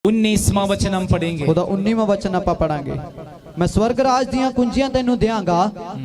19वां वचन हम पढ़ेंगे। ਉਹਦਾ 19ਵਾਂ ਵਚਨ ਆਪਾਂ ਪੜਾਂਗੇ। मैं स्वर्ग राज दियां कुंजियां तेनू देंगा,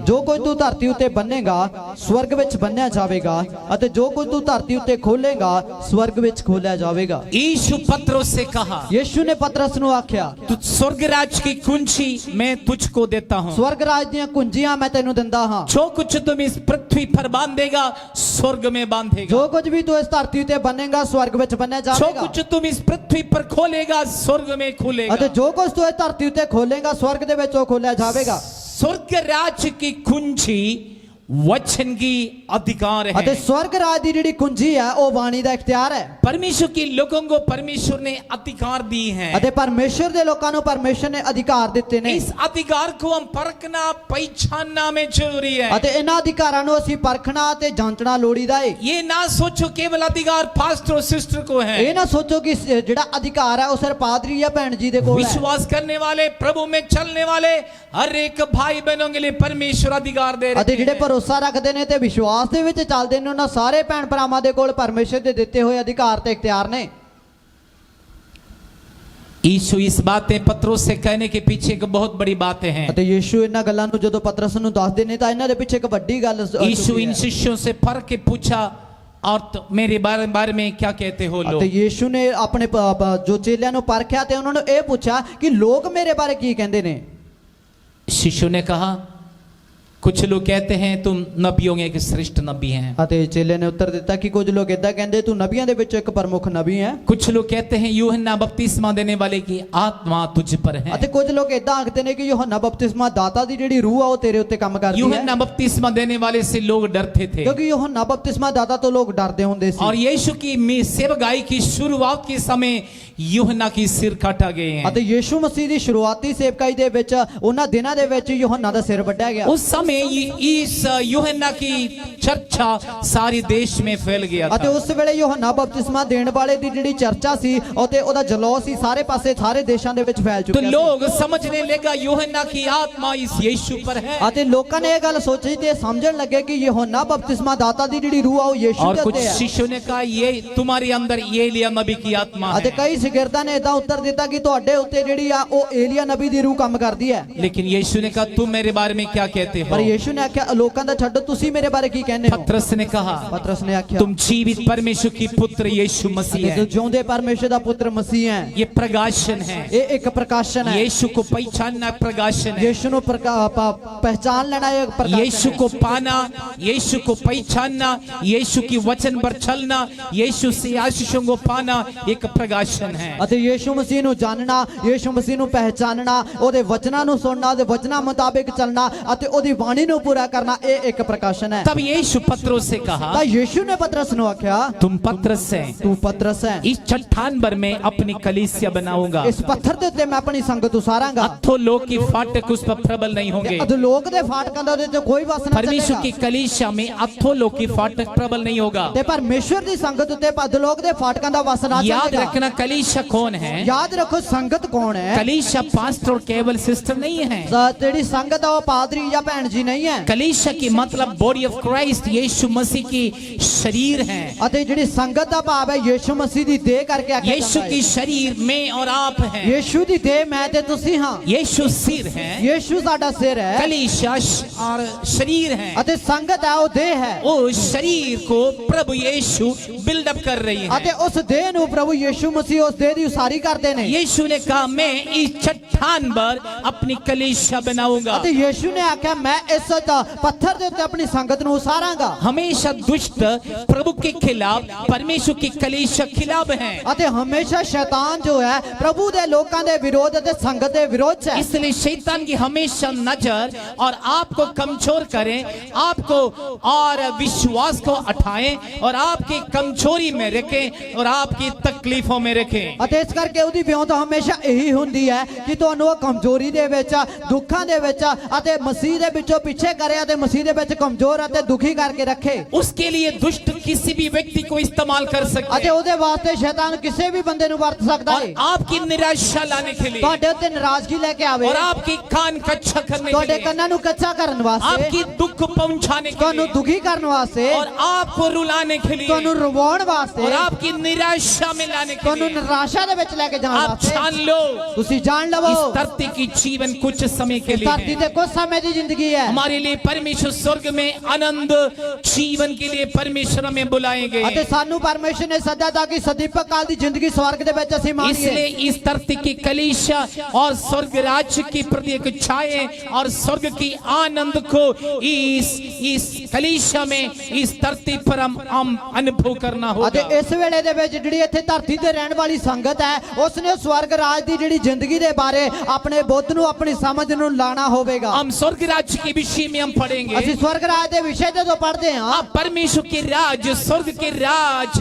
जो कुछ तू धरती उत्ते बन्नेगा स्वर्ग विच बन्निया जावेगा, अते जो कुछ तू धरती उत्ते खोलेगा स्वर्ग विच खोलिया जावेगा। यीशु पतरस से कहा, यीशु ने पतरस नू आख्या, तू स्वर्ग राज की कुंजी मैं तुझको देता हूँ। स्वर्ग राज दियां कुंजियां मैं तेनू दिंदा हां। जो कुछ तुम इस पृथ्वी पर बांधेगा स्वर्ग में बांधेगा, जो कुछ भी तू इस धरती उत्ते बन्नेगा स्वर्ग विच बन्निया जो जावेगा। कुछ तुम इस पृथ्वी पर खोलेगा स्वर्ग में खुलेगा, अते जो कुछ तू इस धरती उत्ते खोलेगा स्वर्ग दे विच खोलिया जावेगा। स्वर्ग राज की कुंजी वचन की अधिकार है। अते स्वर्ग राज दी जिहड़ी कुंजी है ओ वाणी दा इख्तियार है। परमेश्वर के लोगों को परमेश्वर ने अधिकार दी है। अते परमेश्वर दे लोकां नू परमेश्वर ने अधिकार दिते ने। इस अधिकार को हम परखना पहचानना में जरूरी है। अते इन्हां अधिकारां नू असीं परखना ते जांचना लोड़ीदा है। ये ना सोचो केवल अधिकार पास्टर और सिस्टर को है। ये ना सोचो कि जिहड़ा अधिकार है ओ सिर्फ पादरी या भैन जी दे कोल है। विश्वास करने वाले प्रभु में चलने वाले हर एक भाई बहनों के लिए परमेश्वर अधिकार दे रहे हैं। जिहड़े भरोसा रखदे ने ते विश्वास दे विच चलदे ने उन्हां सारे भैन भरावां दे कोल परमेश्वर दे दिते होए अधिकार ते इख्तियार ने। यीशु इस बातें पतरस से कहने के पीछे एक बहुत बड़ी बातें हैं। अते यीशु इन्हां गल्लां नूं जदों पतरस नूं दसदे ने तां इन्हां दे पीछे एक वड्डी गल यीशु इन शिष्यों से फर्क के पूछा, और मेरे बारे में क्या कहते हो लोग। यीशु ने अपने जो चेलियां नूं परखिया ते उन्हां नूं इह पूछा कि लोग मेरे बारे की कहंदे ने। शिष्यों ने कहा, कुछ लोग कहते हैं तुम नबियों के एक श्रेष्ठ नबी हैं। अते चेले ने उत्तर दिता कि कुछ लोग इदा कहंदे तू नबियां दे विच एक प्रमुख नबी है। कुछ लोग कहते हैं यूहन्ना बपतिस्मा देने वाले की आत्मा तुझ पर है। अते कुछ लोग इदा आखदे ने कि यूहन्ना बपतिस्मा दाता दी जेहड़ी रूह आ ओ तेरे उत्ते काम करदी है। यूहन्ना बपतिस्मा देने वाले से लोग डरते थे, क्योंकि यूहन्ना बपतिस्मा दाता तो लोग डरदे हुंदे सी। और यीशु की सेवकाई की शुरुआत के समय यूहन्ना की सिर काटा गए हैं। अते यीशु मसीह दी शुरुआती सेवकाई दे विच उन्हां दिनां दे विच यूहन्ना दा सिर वड्ढिया गया। उस समय इस यूहन्ना की चर्चा सारे देश में फैल गया था। अते उस वेले यूहन्ना बपतिस्मा देण वाले दी जेहड़ी चर्चा सी ओते ओदा जलौह सी सारे पासे सारे देशां दे विच फैल चुकिया। तो लोग समझने लगा यूहन्ना की आत्मा इस यीशु पर है। अते लोकां ने यह गल सोची ते समझण लगे कि यूहन्ना बपतिस्मा दाता दी जेहड़ी रूह आ ओ यीशु और दे कुछ उत्ते है। शिष्यों ने कहा ये तुम्हारे अंदर एलिया नबी की आत्मा है। अते कई शिगिर्दां ने इदा उत्तर दिता कि तुहाडे उत्ते जेहड़ी आ ओ एलिया नबी दी रूह काम करदी है। लेकिन यीशु ने कहा तुम मेरे बारे में क्या कहते हो। पर यीशु ने आख्या लोकां दा छड्डो तुसी मेरे बारे की कहने हो। पतरस ने कहा, पतरस ने आख्या तुम जीवित परमेश्वर की पुत्र यीशु मसीह है। जो जिउंदे परमेश्वर दा पुत्र मसीह है। ये प्रकाशन है, ये एक प्रकाशन है। यीशु को पहचानना प्रकाशन है। यीशु नु पहचान लेना एक प्रकाशन है। यीशु को पाना, यीशु को पहचानना, यीशु की वचन पर चलना, यीशु से आशीषों को पाना एक प्रकाशन है। अते यीशु मसीह नु जानना, यीशु मसीह नु पहचानना, ओदे वचनां नु सुनना, ओदे वचनां मुताबिक चलना अते ओदी वाणी नु पूरा करना ये एक प्रकाशन है। तब यीशु पतरस से कहा, ता यीशु ने पतरस नु आख्या तुम पतरस है, तू पतरस है। इस चट्टान पर मैं अपनी कलीसिया बनाऊंगा। इस पत्थर दे उत्ते मैं अपनी संगत उसारांगा। अधोलोक की फाटक उस पर प्रबल नहीं होंगे। अधोलोक दे फाटकां दा ओदे ते कोई वास ना परमेश्वर चलेगा। की कलीसिया में अधोलोक की फाटक प्रबल नहीं होगा। ते परमेश्वर दी संगत उत्ते अधोलोक दे फाटकां दा वास ना चलेगा। याद रखना कलीसिया कौन है। याद रखो संगत कौन है। कलीसिया पास्टर और केवल सिस्टर नहीं है। जेहड़ी संगत है वो पादरी या भैन जी नहीं है। कलीसिया की मतलब बॉडी ऑफ क्राइस्ट यीशु मसीह की शरीर है। अते जिहड़ी संगत दा भाव है यीशु मसीह दी देह करके आख्या यीशु की शरीर में और आप हैं। यीशु दी देह मैं ते तुसी हां। यीशु सिर है, यीशु साडा सिर है। कलीसिया और शरीर है। अते संगत है वो देह है। उस शरीर को प्रभु यीशु बिल्डअप कर रही है। अते उस देह नु प्रभु यीशु मसीह उस देह दी उसारी करदे ने। यीशु ने कहा मैं इस चट्टान पर अपनी कलीसिया बनाऊंगा। अते यीशु ने आख्या मैं इस पत्थर दे उत्ते अपनी संगत नु उसारांगा। हमेशा दुष्ट प्रभु के खिलाफ, परमेश्वर की कलीसिया खिलाफ है। अते हमेशा शैतान जो है प्रभु दे लोकां दे विरोध अते संगत दे विरोध है। इसलिए शैतान की हमेशा नजर और आपको कमजोर करें, आपको और विश्वास को उठाएं और आपकी कमजोरी में रखें और आपकी तकलीफों में रखें। अते इस करके उदी व्योंत हमेशा यही हुंदी है कि तुहानू कमजोरी दे विच, दुखां दे विच अते मसीह दे विचों पीछे करे अते मसीह दे विच कमजोर अते दुखी करके रखे। उसके लिए दुष्ट किसी भी व्यक्ति को इस्तेमाल कर सकते अते ओदे वास्ते शैतान किसी भी बंदे नु वर्त सकदा है। आपकी निराशा लाने के लिए, तुहाडे उत्ते नाराजगी लेके आवे और आपकी कान कच्चा करने के तुहाडे लिए, कन्नां नु कच्चा करन वास्ते, आपकी दुख पहुंचाने के तुहानू लिए, दुखी करन वास्ते, और आपको रुलाने के लिए, तुहानू रुवाउण वास्ते, और आपकी निराशा में लाने के तुहानू लिए, ਨਿਰਾਸ਼ਾ ਦੇ ਵਿੱਚ ਲੈ ਕੇ ਜਾਣ आप ਵਾਸਤੇ छान लो ਤੁਸੀਂ ਜਾਣ ਲਵੋ इस धरती की जीवन कुछ समय के ਇਸ लिए ਧਰਤੀ है। ਤੇ ਕੁਝ ਸਮੇਂ ਦੀ ਜ਼ਿੰਦਗੀ ਹੈ हमारे लिए परमेश्वर स्वर्ग में आनंद जीवन के लिए परमेश्वर हमें बुलाएंगे। ਅਤੇ ਸਾਨੂੰ ਪਰਮੇਸ਼ਰ ਨੇ ਸੱਦਾ ਤਾਂ ਕਿ सदीपक काल ਦੀ ਜ਼ਿੰਦਗੀ स्वर्ग ਦੇ ਵਿੱਚ ਅਸੀਂ इसलिए ਮਾਣੀਏ इस धरती की कलीसिया और स्वर्ग राज्य की प्रति एक छाए और स्वर्ग की आनंद को इस कलीसिया में इस धरती पर हम अनुभव करना ਅਤੇ होगा। ਇਸ ਵੇਲੇ ਦੇ ਵਿੱਚ ਜਿਹੜੀ ਇੱਥੇ ਧਰਤੀ ਤੇ ਰਹਿਣ ਵਾਲੀ ਸੰਗਤ ਹੈ ਉਸ ਨੇ स्वर्ग ਰਾਜ ਦੀ ਜਿਹੜੀ ਜ਼ਿੰਦਗੀ ਦੇ ਬਾਰੇ ਆਪਣੇ ਬੁੱਧ ਨੂੰ ਆਪਣੀ ਸਮਝ ਨੂੰ ਲਾਣਾ ਹੋਵੇਗਾ हम स्वर्ग राज्य के विषय में हम पढ़ेंगे। ਅਸੀਂ स्वर्ग ਰਾਜ ਦੇ ਵਿਸ਼ੇ ਤੇ ਜੋ ਪੜ੍ਹਦੇ ਹਾਂ अब परमेश्वर के राज स्वर्ग के राज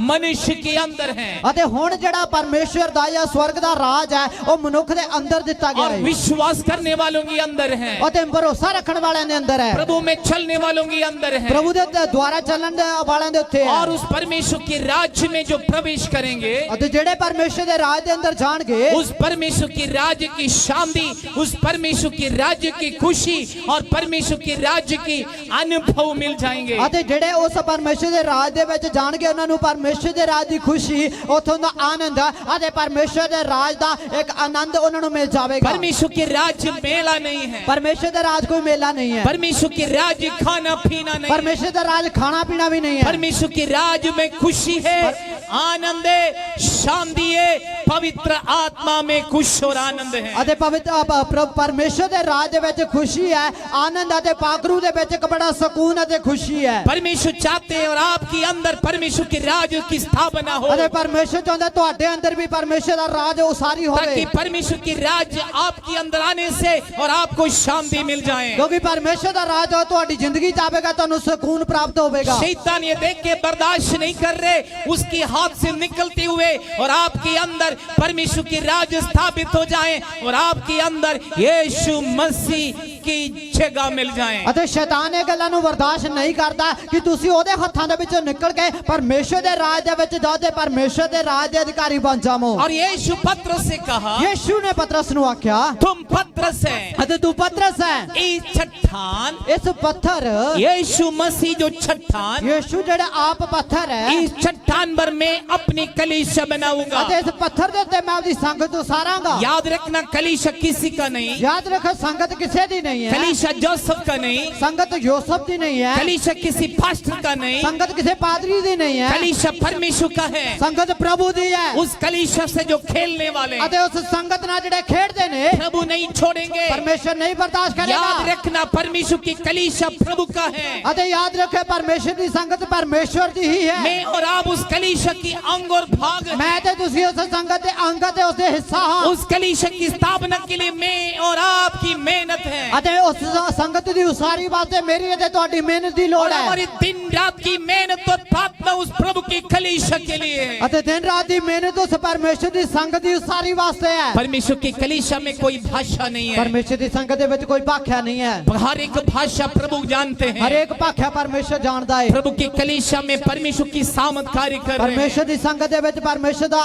मनुष्य के अंदर है ਅਤੇ ਹੁਣ ਜਿਹੜਾ ਪਰਮੇਸ਼ਰ ਦਾ ਜਾਂ स्वर्ग ਦਾ ਰਾਜ ਹੈ ਉਹ ਮਨੁੱਖ ਦੇ ਅੰਦਰ ਦਿੱਤਾ ਗਿਆ और ਹੈ विश्वास करने वालों के अंदर है, ਅਤੇ ਭਰੋਸਾ ਰੱਖਣ ਵਾਲਿਆਂ ਦੇ ਅੰਦਰ ਹੈ प्रभु में चलने वालों के अंदर है। ਪ੍ਰਭੂ ਦੇ ਦੁਆਰਾ ਚੱਲਣ ਦੇ ਵਾਲਿਆਂ ਦੇ ਉੱਤੇ और ਹੈ उस परमेश्वर के राज्य में जो प्रवेश करेंगे ਅਤੇ ਜਿਹੜੇ ਪਰਮੇਸ਼ਰ ਦੇ ਰਾਜ ਦੇ ਅੰਦਰ ਜਾਣਗੇ उस परमेश्वर के राज्य की शांति, उस परमेश्वर के राज्य की खुशी और परमेश्वर के राज्य की अनुभव मिल जाएंगे। ਅਤੇ ਜਿਹੜੇ ਉਸ ਪਰਮੇਸ਼ਰ ਦੇ ਰਾਜ ਦੇ ਵਿੱਚ ਜਾਣਗੇ ਉਹਨਾਂ ਨੂੰ ਪਰਮੇਸ਼ਰ ਦੇ ਰਾਜ ਦੀ ਖੁਸ਼ੀ ਉਥੋਂ ਦਾ ਆਨੰਦ ਅਤੇ ਪਰਮੇਸ਼ਰ ਦੇ ਰਾਜ ਦਾ ਇੱਕ ਆਨੰਦ ਉਹਨਾਂ ਨੂੰ ਮਿਲ ਜਾਵੇਗਾ परमेश्वर के राज्य मेला नहीं है, ਪਰਮੇਸ਼ਰ ਦਾ ਰਾਜ ਕੋਈ ਮੇਲਾ ਨਹੀਂ ਹੈ परमेश्वर के राज्य खाना पीना नहीं है, ਪਰਮੇਸ਼ਰ ਦਾ ਰਾਜ ਖਾਣਾ ਪੀਣਾ ਵੀ ਨਹੀਂ ਹੈ परमेश्वर के राज्य में खुशी है, आनंद है, शांति है, पवित्र आत्मा में खुश और आनंद है। ਅਤੇ ਪਰਮੇਸ਼ਰ ਦੇ ਰਾਜ ਦੇ ਵਿੱਚ ਖੁਸ਼ੀ ਹੈ ਆਨੰਦ ਅਤੇ ਪਾਕਰੂ ਦੇ ਵਿੱਚ ਇੱਕ ਬੜਾ ਸਕੂਨ ਅਤੇ ਖੁਸ਼ੀ ਹੈ परमेश्वर चाहते हैं और आपके अंदर परमेश्वर के राज्य की स्थापना हो, ਅਤੇ ਪਰਮੇਸ਼ਰ ਚਾਹੁੰਦਾ ਤੁਹਾਡੇ ਅੰਦਰ ਵੀ ਪਰਮੇਸ਼ਰ ਦਾ ਰਾਜ ਉਸਾਰੀ ताकि ਹੋਵੇ परमेश्वर के राज्य आपके अंदर आने से और आपको शांति मिल जाए। ਕਿਉਂਕਿ ਪਰਮੇਸ਼ਰ ਦਾ ਰਾਜ ਉਹ ਤੁਹਾਡੀ ਜ਼ਿੰਦਗੀ ਚ ਆਵੇਗਾ ਤੁਹਾਨੂੰ ਸਕੂਨ ਪ੍ਰਾप्त ਹੋਵੇਗਾ शैतान ये देख के बर्दाश्त नहीं कर रहे उसके हाथ से निकलते हुए और आपके अंदर परमेश्वर के राज्य स्थापित हो जाए और आपके अंदर यीशु मसीह की जगह मिल जाए। ਅਤੇ ਸ਼ੈਤਾਨ ਇਹ ਗੱਲਾਂ ਨੂੰ ਬਰਦਾਸ਼ਤ ਨਹੀਂ ਕਰਦਾ ਕਿ ਤੁਸੀਂ ਉਹਦੇ ਹੱਥਾਂ ਦੇ ਵਿੱਚੋਂ ਨਿਕਲ ਕੇ ਪਰਮੇਸ਼ਰ ਦੇ ਰਾਜ ਦੇ ਵਿੱਚ ਜਾਓ ਤੇ ਪਰਮੇਸ਼ਰ ਦੇ ਰਾਜ ਦੇ ਅਧਿਕਾਰੀ ਬਣ ਜਾਵੋ और यीशु पत्रस से कहा ਯੀਸ਼ੂ ਨੇ ਪਤਰਸ ਨੂੰ ਆਖਿਆ तुम पत्रस है, ਅਤੇ ਤੂੰ ਪਤਰਸ ਹੈ इस चट्टान ਇਸ ਪੱਥਰ यीशु मसीह जो चट्टान, ਯੀਸ਼ੂ ਜਿਹੜਾ ਆਪ ਪੱਥਰ ਹੈ इस चट्टान पर मैं अपनी कलीसिया बनाऊंगा। ਅਤੇ ਇਸ पत्थर ਦੇ ਉੱਤੇ ਮੈਂ ਆਪਣੀ ਸੰਗਤ ਉਸਾਰਾਂਗਾ याद रखना कलीसिया किसी का नहीं, याद रखो संगत किसी दी नहीं है कलीसिया जोसेफ का नहीं, संगत यूसुफ दी नहीं है कलीसिया किसी पास्टर का नहीं, संगत किसी पादरी दी नहीं है कलीसिया परमेश्वर का है। संगत प्रभु दी है उस कलीसिया से जो खेलने वाले ਅਤੇ ਉਸ ਸੰਗਤ ਨਾਲ ਜਿਹੜੇ ਖੇਡਦੇ ਨੇ प्रभु नहीं छोड़ेंगे। ਪਰਮੇਸ਼ਰ ਨਹੀਂ ਬਰਦਾਸ਼ਤ याद ਕਰੇਗਾ रखना परमेश्वर की कलीसिया प्रभु का है। ਅਤੇ याद रखे परमेश्वर ਦੀ ਸੰਗਤ ਪਰਮੇਸ਼ਰ ਦੀ ਹੀ ਹੈ मैं और आप उस कलीसिया की अंग और भाग हैं। ਮੈਂ ਤੇ ਤੁਸੀਂ ਉਸ ਸੰਗਤ ਦੇ ਅੰਗ ਤੇ ਉਸ ਦੇ ਹਿੱਸਾ ਹਾਂ उस कलीसिया की स्थापना के लिए मैं और आपकी मेहनत है ਅਤੇ ਉਸ ਸੰਗਤ ਦੀ ਉਸਾਰੀ ਵਾਸਤੇ ਮੇਰੀ ਅਤੇ ਤੁਹਾਡੀ ਮਿਹਨਤ ਦੀ ਲੋੜ और ਹੈ हमारी दिन रात की मेहनत और प्रार्थना उस प्रभु की कलीसिया के लिए है। ਅਤੇ ਦਿਨ ਰਾਤ ਦੀ ਮਿਹਨਤ ਉਸ ਪਰਮੇਸ਼ਰ ਦੀ ਸੰਗਤ ਦੀ ਉਸਾਰੀ ਵਾਸਤੇ ਹੈ परमेश्वर की कलीसिया में कोई भाषा नहीं है, ਪਰਮੇਸ਼ਰ ਦੀ ਸੰਗਤ ਦੇ ਵਿੱਚ ਕੋਈ ਭਾਖਿਆ ਨਹੀਂ ਹੈ हर एक भाषा प्रभु जानते हैं। ਹਰੇਕ ਭਾਖਿਆ ਪਰਮੇਸ਼ਰ ਜਾਣਦਾ ਹੈ प्रभु की कलीसिया में परमेश्वर की सामर्थ कार्य कर रहे हैं। ਪਰਮੇਸ਼ਰ ਦੀ ਸੰਗਤ ਦੇ ਵਿੱਚ ਪਰਮੇਸ਼ਰ ਦਾ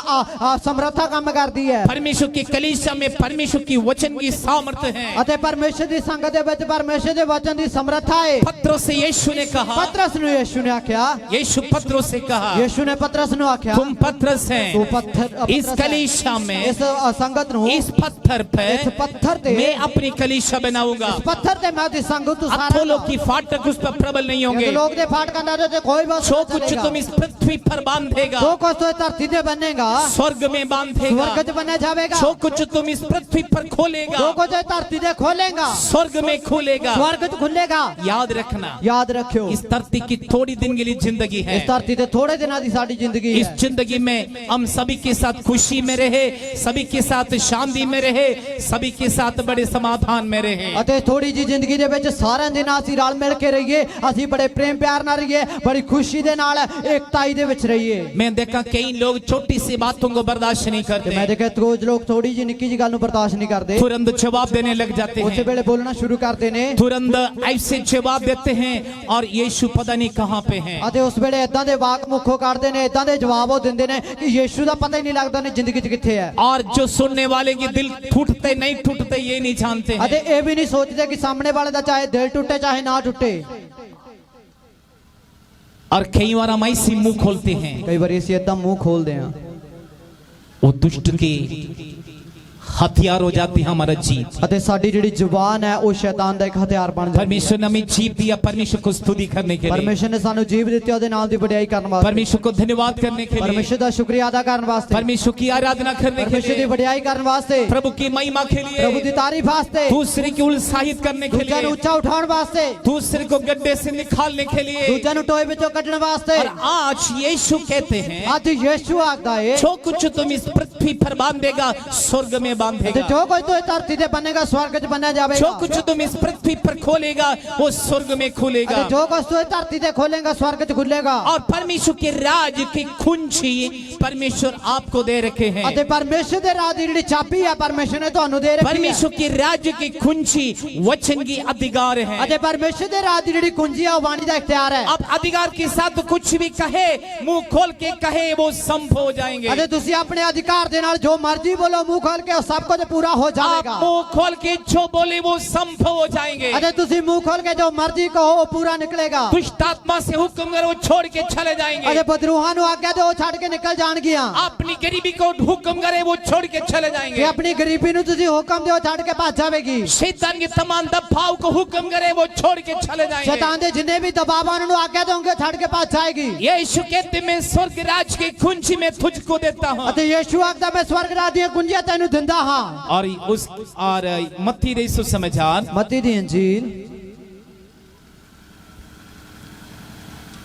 ਸਮਰੱਥਾ ਕੰਮ ਕਰਦੀ ਹੈ परमेश्वर की कलीसिया में परमेश्वर की वचन की सामर्थ है। ਅਤੇ ਪਰਮੇਸ਼ਰ ਦੀ ਸੰਗਤ ਦੇ ਵਿੱਚ ਪਰਮੇਸ਼ਰ ਦੇ ਵਚਨ ਦੀ ਸਮਰੱਥਾ ਹੈ पत्रोस से यीशु ने कहा, ਪਤਰਸ ਨੂੰ ਯੀਸ਼ੂ ਨੇ ਆਖਿਆ यीशु पत्रोस से कहा ਯੀਸ਼ੂ ਨੇ ਪਤਰਸ ਨੂੰ ਆਖਿਆ तुम पत्रस ਤੂੰ हैं, ਪੱਥਰ इस कलीसिया में ਇਸ ਸੰਗਤ ਨੂੰ इस पत्थर पे इस पत्थर पे मैं अपनी कलीसिया बनाऊंगा। ਪੱਥਰ ਤੇ ਮੈਂ ਉਹਦੀ ਸੰਗਤ ਉਸਾਰਾਂਗਾ अथोलों की फाटक उस पर प्रबल नहीं होंगे। ਲੋਕ ਦੇ ਫਾਟਕਾਂ ਦਾ ਤੇ ਕੋਈ ਬਸ जो कुछ तुम इस पृथ्वी पर बांधेगा ਜੋ ਕੁਝ ਤੂੰ ਧਰਤੀ ਤੇ ਬੰਨੇਗਾ स्वर्ग में बांधेगा, स्वर्ग ਚ ਬੰਨਿਆ ਜਾਵੇਗਾ जो कुछ तुम इस पृथ्वी पर ਜੋ खोलेगा ਕੁਝ ਧਰਤੀ ਤੇ ਖੋਲੇਗਾ स्वर्ग में खोलेगा। स्वर्ग ਚ ਖੁੱਲੇਗਾ याद रखना ਯਾਦ ਰੱਖਿਓ इस धरती की थोड़ी दिन के लिए जिंदगी है, ਇਸ ਧਰਤੀ ਤੇ ਥੋੜੇ ਦਿਨਾਂ ਦੀ ਸਾਡੀ ਜ਼ਿੰਦਗੀ इस ਹੈ जिंदगी में हम सभी के साथ खुशी में रहे, सभी के साथ शांति में रहे, सभी के साथ बड़े समाधान में रहे। ਅਤੇ ਥੋੜੀ ਜੀ ਜ਼ਿੰਦਗੀ ਦੇ ਵਿੱਚ ਸਾਰਿਆਂ ਦੇ ਨਾਲ ਅਸੀਂ ਰਲ ਮਿਲ ਕੇ ਰਹੀਏ ਅਸੀਂ ਬੜੇ ਪ੍ਰੇਮ ਪਿਆਰ ਨਾਲ ਰਹੀਏ ਬੜੀ ਖੁਸ਼ੀ ਦੇ ਨਾਲ ਏਕਤਾਈ ਦੇ ਵਿੱਚ ਰਹੀਏ मैं देखा कई लोग छोटी सी बातों को बर्दाश्त नहीं ਤੇ ਮੈਂ करते, ਦੇਖਿਆ ਕੁਝ ਲੋਕ ਥੋੜੀ ਜੀ ਨਿੱਕੀ ਜੀ ਗੱਲ ਨੂੰ ਬਰਦਾਸ਼ਤ ਨਹੀਂ ਕਰਦੇ तुरंत जवाब देने लग जाते ਉਸੇ हैं, ਵੇਲੇ ਬੋਲਣਾ ਸ਼ੁਰੂ ਕਰਦੇ ਨੇ तुरंत ऐसे जवाब देते हैं और यीशु पता नहीं कहाँ पे है। ਅਤੇ ਉਸ ਵੇਲੇ ਇਦਾਂ ਦੇ ਵਾਕ ਮੁੱਖੋਂ ਕੱਢਦੇ ਨੇ ਇਦਾਂ ਦੇ ਜਵਾਬ ਉਹ ਦਿੰਦੇ ਨੇ ਕਿ ਯੀਸ਼ੂ ਦਾ ਪਤਾ ਹੀ ਨਹੀਂ ਲੱਗਦਾ ਨੇ ਜ਼ਿੰਦਗੀ 'ਚ ਕਿੱਥੇ ਹੈ और जो सुनने वाले के दिल टूटते नहीं टूटते ये नहीं जानते ਅਤੇ हैं। ਇਹ ਵੀ ਨਹੀਂ ਸੋਚਦੇ ਕਿ ਸਾਹਮਣੇ ਵਾਲੇ ਦਾ ਚਾਹੇ ਦਿਲ ਟੁੱਟੇ ਚਾਹੇ ਨਾ ਟੁੱਟੇ और कई बार हम ऐसे मुंह खोलते हैं ਕਈ ਵਾਰੀ ਅਸੀਂ ਇਦਾਂ ਮੂੰਹ ਖੋਲਦੇ ਹਾਂ वो दुष्ट के हथियार हो जाती है हमारा जीत। ਅਤੇ ਸਾਡੀ ਜਿਹੜੀ ਜ਼ੁਬਾਨ ਹੈ ਉਹ ਸ਼ੈਤਾਨ ਦਾ ਇੱਕ ਹਥਿਆਰ ਬਣ ਜਾਂਦੀ ਹੈ। परमेश्वर ने हमें जीत दिया परमेश्वर को स्तुति करने के लिए, ਪਰਮੇਸ਼ਰ ਨੇ ਸਾਨੂੰ ਜੀਵ ਦਿੱਤੀ ਉਹਦੇ ਨਾਮ ਦੀ ਵਡਿਆਈ ਕਰਨ ਵਾਸਤੇ, परमेश्वर को धन्यवाद करने के लिए, ਪਰਮੇਸ਼ਰ ਦਾ ਸ਼ੁਕਰੀਆ ਅਦਾ ਕਰਨ ਵਾਸਤੇ, परमेश्वर की आराधना करने के ਪਰਮੇਸ਼ਰ ਦੀ लिए, ਵਡਿਆਈ ਕਰਨ ਵਾਸਤੇ, प्रभु की महिमा के ਪ੍ਰਭੂ ਦੀ लिए, ਤਾਰੀਫ ਵਾਸਤੇ, दूसरे की उत्साहित करने के ਦੂਜਿਆਂ ਨੂੰ लिए, ਉੱਚਾ ਉਠਾਉਣ ਵਾਸਤੇ, दूसरे को गड्ढे से निकालने के लिए। ਦੂਜਿਆਂ ਨੂੰ ਟੋਏ ਵਿੱਚੋਂ ਕੱਢਣ ਵਾਸਤੇ। और आज यीशु कहते हैं ਅੱਜ ਯੀਸ਼ੂ ਆਖਦਾ ਏ जो कुछ तुम इस पृथ्वी पर बांधेगा स्वर्ग में ਤੇ बांधेगा, ਜੋ ਕੁਝ ਤੂੰ ਇਹ ਧਰਤੀ ਤੇ ਬੰਨੇਗਾ ਸਵਰਗ 'ਚ ਬੰਨਿਆ जो ਜਾਵੇਗਾ, कुछ तुम इस पृथ्वी पर खोलेगा वो स्वर्ग में खुलेगा। ਅਤੇ ਜੋ ਕੁਝ ਤੂੰ ਇਹ ਧਰਤੀ ਤੇ ਖੋਲੇਗਾ ਸਵਰਗ 'ਚ ਖੁੱਲੇਗਾ। और परमेश्वर के राज की कुंजी परमेश्वर आपको दे रखे हैं। ਅਤੇ ਪਰਮੇਸ਼ਰ ਦੇ ਰਾਜ ਦੀ ਜਿਹੜੀ ਚਾਬੀ ਹੈ ਪਰਮੇਸ਼ਰ ਨੇ ਤੁਹਾਨੂੰ ਦੇ ਰੱਖੀ ਹੈ। परमेश्वर के राज्य की कुंजी वचन की अधिकार है। ਅਤੇ ਪਰਮੇਸ਼ਰ ਦੇ ਰਾਜ ਦੀ ਜਿਹੜੀ ਕੁੰਜੀ ਹੈ ਉਹ ਬਾਣੀ ਦਾ ਇਖਤਿਆਰ ਹੈ। आप अधिकार के साथ कुछ भी कहे, मुंह खोल के कहे, वो संभव हो जाएंगे। ਅਤੇ ਤੁਸੀਂ ਆਪਣੇ ਅਧਿਕਾਰ ਦੇ ਨਾਲ ਜੋ ਮਰਜ਼ੀ ਬੋਲੋ ਮੂੰਹ ਖੋਲ ਕੇ ਉਹ ਸਭ ਕੁਝ ਪੂਰਾ ਹੋ आप ਜਾਵੇਗਾ। मुंह खोल के जो बोले वो संभव हो जाएंगे। ਅਤੇ ਤੁਸੀਂ ਮੂੰਹ ਖੋਲ ਕੇ ਜੋ ਮਰਜ਼ੀ ਕਹੋ ਉਹ ਪੂਰਾ ਨਿਕਲੇਗਾ। दुष्ट आत्मा से हुक्म करो वो छोड़ के चले जाएंगे। ਅਤੇ ਬਦਰੂਹਾਂ ਨੂੰ ਆਗਿਆ ਦਿਓ ਉਹ ਛੱਡ ਕੇ ਨਿਕਲ ਜਾਣਗੀਆਂ। अपनी गरीबी को हुक्म करे वो छोड़ के चले ਤੇ जाएंगे। ਆਪਣੀ ਗਰੀਬੀ ਨੂੰ ਤੁਸੀਂ ਹੁਕਮ ਦਿਓ ਛੱਡ ਕੇ ਭੱਜ ਜਾਵੇਗੀ। शैतान के तमाम दबाव को हुक्म करे वो छोड़ के चले जाएंगे। ਸ਼ੈਤਾਨ ਦੇ ਜਿੰਨੇ ਵੀ ਦਬਾਅ ਉਹਨਾਂ ਨੂੰ ਆਗਿਆ ਦੋਗੇ ਛੱਡ ਕੇ ਭੱਜ ਜਾਏਗੀ। यीशु कहते मैं स्वर्ग राज की कुंजी में तुझको देता हूँ। ਅਤੇ ਯੀਸ਼ੂ ਆਖਦਾ ਮੈਂ ਸਵਰਗ ਰਾਜ ਦੀਆਂ ਕੁੰਜੀਆਂ ਤੈਨੂੰ ਦਿੰਦਾ ਹਾਂ। और मत्ती रही सुसमाचार ਮੱਤੀ ਦੀ ਇੰਜੀਲ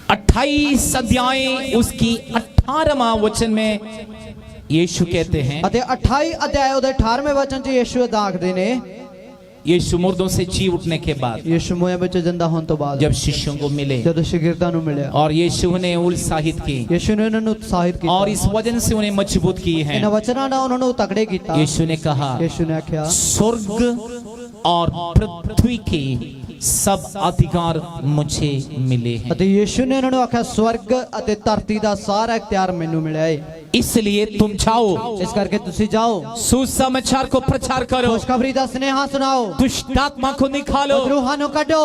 28 अध्याय उसकी 18वां वचन में यीशु कहते हैं, ਅਤੇ 28 ਅਧਿਆਇ ਉਹਦੇ 18ਵੇਂ ਵਚਨ 'ਚ ਯੀਸ਼ੂ ਦਾਖਦੇ ਨੇ यीशु मुर्दों से जी उठने के बाद ਯੀਸ਼ੂ ਮੋਇਆਂ ਵਿੱਚ ਜਿੰਦਾ ਹੋਣ ਤੋਂ ਬਾਅਦ जब शिष्यों को मिले ਜਦੋਂ ਸ਼ਾਗਿਰਦਾਂ ਨੂੰ ਮਿਲਿਆ और यीशु ने उत्साहित की ਯੀਸ਼ੂ ਨੇ ਉਹਨਾਂ ਨੂੰ ਉਤਸ਼ਾਹਿਤ ਕੀਤਾ और इस वजन से उन्हें मजबूत किए हैं। ਇਹਨਾਂ ਵਚਨਾਂ ਨਾਲ ਉਹਨਾਂ ਨੂੰ ਤਕੜੇ ਕੀਤਾ। यीशु ने कहा ਯੀਸ਼ੂ ਨੇ ਆਖਿਆ स्वर्ग और पृथ्वी के सब अधिकार मुझे मिले हैं, ਅਤੇ ਯੀਸ਼ੂ ਨੇ ਉਹਨਾਂ ਨੂੰ ਆਖਿਆ ਸਵਰਗ ਅਤੇ ਧਰਤੀ ਦਾ ਸਾਰਾ ਇਖਤਿਆਰ ਮੈਨੂੰ ਮਿਲਿਆ ਹੈ। इसलिए तुम जाओ, ਇਸ ਕਰਕੇ ਤੁਸੀਂ ਜਾਓ सुसमाचार को प्रचार करो, ਖੁਸ਼ਖਬਰੀ ਦਾ ਸੁਨੇਹਾ ਸੁਣਾਓ, दुष्ट आत्मा को निकालो, ਰੂਹਾਂ ਨੂੰ ਕੱਢੋ,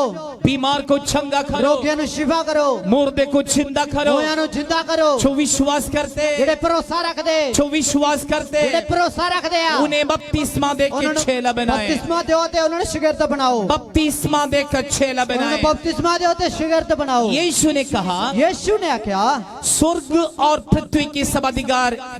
बीमार को चंगा करो, ਰੋਗੀਆਂ ਨੂੰ ਸ਼ਿਫਾ ਕਰੋ, मुर्दे को जिंदा करो, ਮੋਇਆਂ ਨੂੰ ਜਿੰਦਾ ਕਰੋ। जो विश्वास करते, ਜਿਹੜੇ ਭਰੋਸਾ ਰੱਖਦੇ जो विश्वास करते ਜਿਹੜੇ ਭਰੋਸਾ ਰੱਖਦੇ ਆ उन्हें बपतिस्मा दे ਉਹਨਾਂ के ਨੂੰ चेला बनाए। ਬਪਤਿਸਮਾ ਦਿਓ ਤੇ ਉਹਨਾਂ ਨੂੰ ਸ਼ਾਗਿਰਦ ਬਣਾਓ। बपतिस्मा देकर चेला ਉਹਨਾਂ ਨੂੰ बनाए। ਬਪਤਿਸਮਾ ਦਿਓ ਤੇ ਸ਼ਾਗਿਰਦ ਬਣਾਓ। यीशु ने कहा ਯੀਸ਼ੂ ਨੇ ਆਖਿਆ स्वर्ग और पृथ्वी के सब अधिकार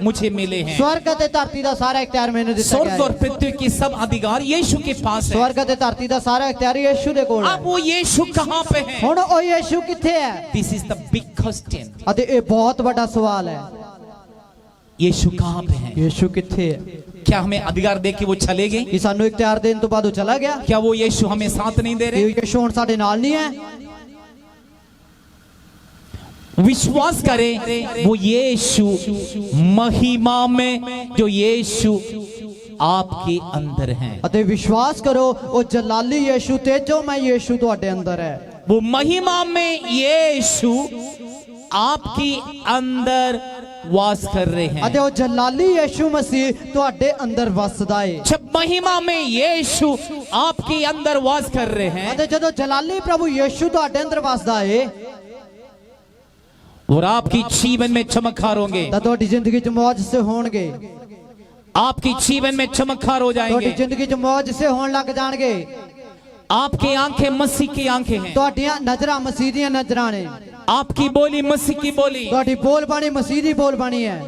मुझे मिले हैं। ਸਵਰਗ ਅਤੇ ਧਰਤੀ ਦਾ ਸਾਰਾ ਇਖਤਿਆਰ ਮੈਨੂੰ ਦਿੱਤਾ ਗਿਆ स्वर्ग और ਹੈ। पृथ्वी के सब अधिकार यीशु के पास है। ਸਵਰਗ ਅਤੇ ਧਰਤੀ ਦਾ ਸਾਰਾ ਇਖਤਿਆਰ ਯੀਸ਼ੂ ਦੇ ਕੋਲ ਹੈ। अब वो यीशु कहाँ पे है? ਹੁਣ ਉਹ ਯੀਸ਼ੂ ਕਿੱਥੇ ਹੈ? This is the big question. ਅਤੇ ਇਹ ਬਹੁਤ ਵੱਡਾ ਸਵਾਲ ਹੈ। यीशु कहाँ पे है? ਯੀਸ਼ੂ ਕਿੱਥੇ ਹੈ? क्या हमें अधिकार दे के वो चले गए? ਕਿ ਸਾਨੂੰ ਇਖਤਿਆਰ ਦੇਣ ਤੋਂ ਬਾਅਦ ਉਹ ਚਲਾ ਗਿਆ? क्या वो यीशु हमें साथ नहीं दे ਕਿ रहे? ਯੀਸ਼ੂ ਹੁਣ ਸਾਡੇ ਨਾਲ ਨਹੀਂ ਹੈ? विश्वास करें वो यीशु महिमा में जो यीशु आपके अंदर है, ਅਤੇ ਵਿਸ਼ਵਾਸ ਕਰੋ ਉਹ ਜਲਾਲੀ ਯੀਸ਼ੂ ਤੇਜੋਮय ਯੀਸ਼ੂ ਤੁਹਾਡੇ ਅੰਦਰ ਹੈ। वो महिमा में यीशु आपके अंदर वास कर रहे हैं। ਅਤੇ ਉਹ ਜਲਾਲੀ ਯੀਸ਼ੂ ਮਸੀਹ ਤੁਹਾਡੇ ਅੰਦਰ ਵਸਦਾ ਹੈ। जब महिमा में यीशु आपके अंदर वास कर रहे हैं ਅਤੇ ਜਦੋਂ ਜਲਾਲੀ ਪ੍ਰਭੂ ਯੀਸ਼ੂ ਤੁਹਾਡੇ ਅੰਦਰ ਵਸਦਾ ਹੈ और आपकी जीवन में चमत्कार होंगे, ਤਾਂ ਤੁਹਾਡੀ ਜ਼ਿੰਦਗੀ 'ਚ ਮੌਜ ਸੇ ਹੋਣਗੇ। आपकी जीवन में चमत्कार हो ਤੁਹਾਡੀ जाएंगे। ਜ਼ਿੰਦਗੀ 'ਚ ਮੌਜ ਸੇ ਹੋਣ ਲੱਗ ਜਾਣਗੇ। आपकी आंखें मसीह की आंखें हैं, ਤੁਹਾਡੀਆਂ ਨਜ਼ਰਾਂ ਮਸੀਹ ਦੀਆਂ ਨਜ਼ਰਾਂ ਨੇ। आपकी बोली मसीह की बोली, ਤੁਹਾਡੀ ਬੋਲ ਬਾਣੀ ਮਸੀਹ ਦੀ ਬੋਲ ਬਾਣੀ ਹੈ।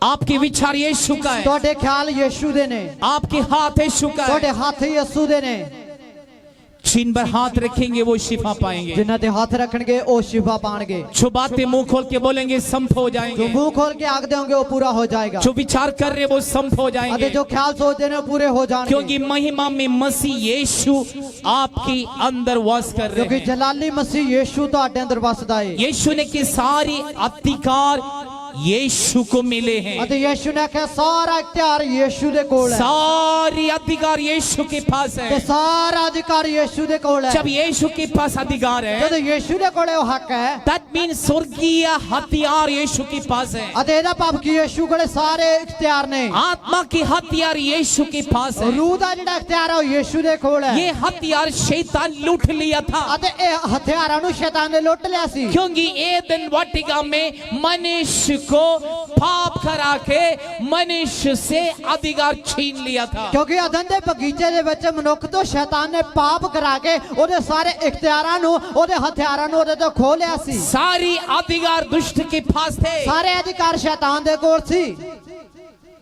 आपके विचार यीशु का है, ਤੁਹਾਡੇ ਖਿਆਲ ਯੀਸ਼ੂ ਦੇ ਨੇ। आपके हाथ यीशु का ਤੁਹਾਡੇ है। ਹੱਥ ਯਿਸੂ ਦੇ ਨੇ। जिन पर हाथ रखेंगे वो शिफा पाएंगे, ਜਿਨ੍ਹਾਂ ਤੇ ਹੱਥ ਰੱਖਣਗੇ ਉਹ ਸ਼ਿਫਾ ਪਾਣਗੇ। जो बातें मुंह खोल के बोलेंगे संभव हो ਜੋ जाएंगे, ਮੂੰਹ ਖੋਲ ਕੇ ਆਖ ਦੇਵੋਗੇ ਉਹ ਪੂਰਾ ਹੋ ਜਾਏਗਾ। जो विचार कर रहे वो संभव हो ਅਤੇ जाएंगे, ਜੋ ਖਿਆਲ ਸੋਚਦੇ ਨੇ ਉਹ ਪੂਰੇ ਹੋ ਜਾਣਗੇ। क्योंकि महिमा में मसीह यीशु आपके अंदर वास कर रहे ਕਿਉਂਕਿ हैं। ਜਲਾਲੀ ਮਸੀਹ ਯੀਸ਼ੂ ਤੁਹਾਡੇ ਅੰਦਰ ਵਸਦਾ ਹੈ। यीशु ने कि सारे अधिकार यीशु को मिले हैं, ਅਤੇ ਯੀਸ਼ੂ ਨੇ ਆਖਿਆ ਸਾਰਾ ਇਖਤਿਆਰ ਯੀਸ਼ੂ ਦੇ ਕੋਲ ਹੈ। सारे अधिकार यीशु के पास ਤੇ है। ਸਾਰਾ ਅਧਿਕਾਰ ਯੀਸ਼ੂ ਦੇ ਕੋਲ ਹੈ। जब यीशु के पास अधिकार है ਜਦੋਂ ਯੀਸ਼ੂ ਦੇ ਕੋਲ ਉਹ ਹੱਕ ਹੈ that means स्वर्गीय हथियार यीशु के पास है, ਅਤੇ ਇਹਦਾ ਭਾਵ ਕਿ ਯੀਸ਼ੂ ਕੋਲੇ ਸਾਰੇ ਇਖਤਿਆਰ ਨੇ। आत्मा के हथियार यीशु के पास है। ਰੂਹ ਦਾ ਜਿਹੜਾ ਇਖਤਿਆਰ ਹੈ ਉਹ ਯੀਸ਼ੂ ਦੇ ਕੋਲ ਹੈ। ये हथियार शैतान लूट लिया था, ਅਤੇ ਇਹ ਹਥਿਆਰਾਂ ਨੂੰ ਸ਼ੈਤਾਨ ਨੇ ਲੁੱਟ ਲਿਆ ਸੀ। क्योंकि एदन वाटिका में मनुष्य को पाप करा के मनुष्य से अधिकार छीन लिया था। क्योंकि अदन दे बगीचे दे विच मनुख तो शैतान ने पाप करा के ओदे सारे इख्तियारां नूं ओदे हथियारां नूं ओदे तो खो लिया सी। सारी अधिकार दुष्ट के पास थे, सारे अधिकार शैतान दे कोल सी।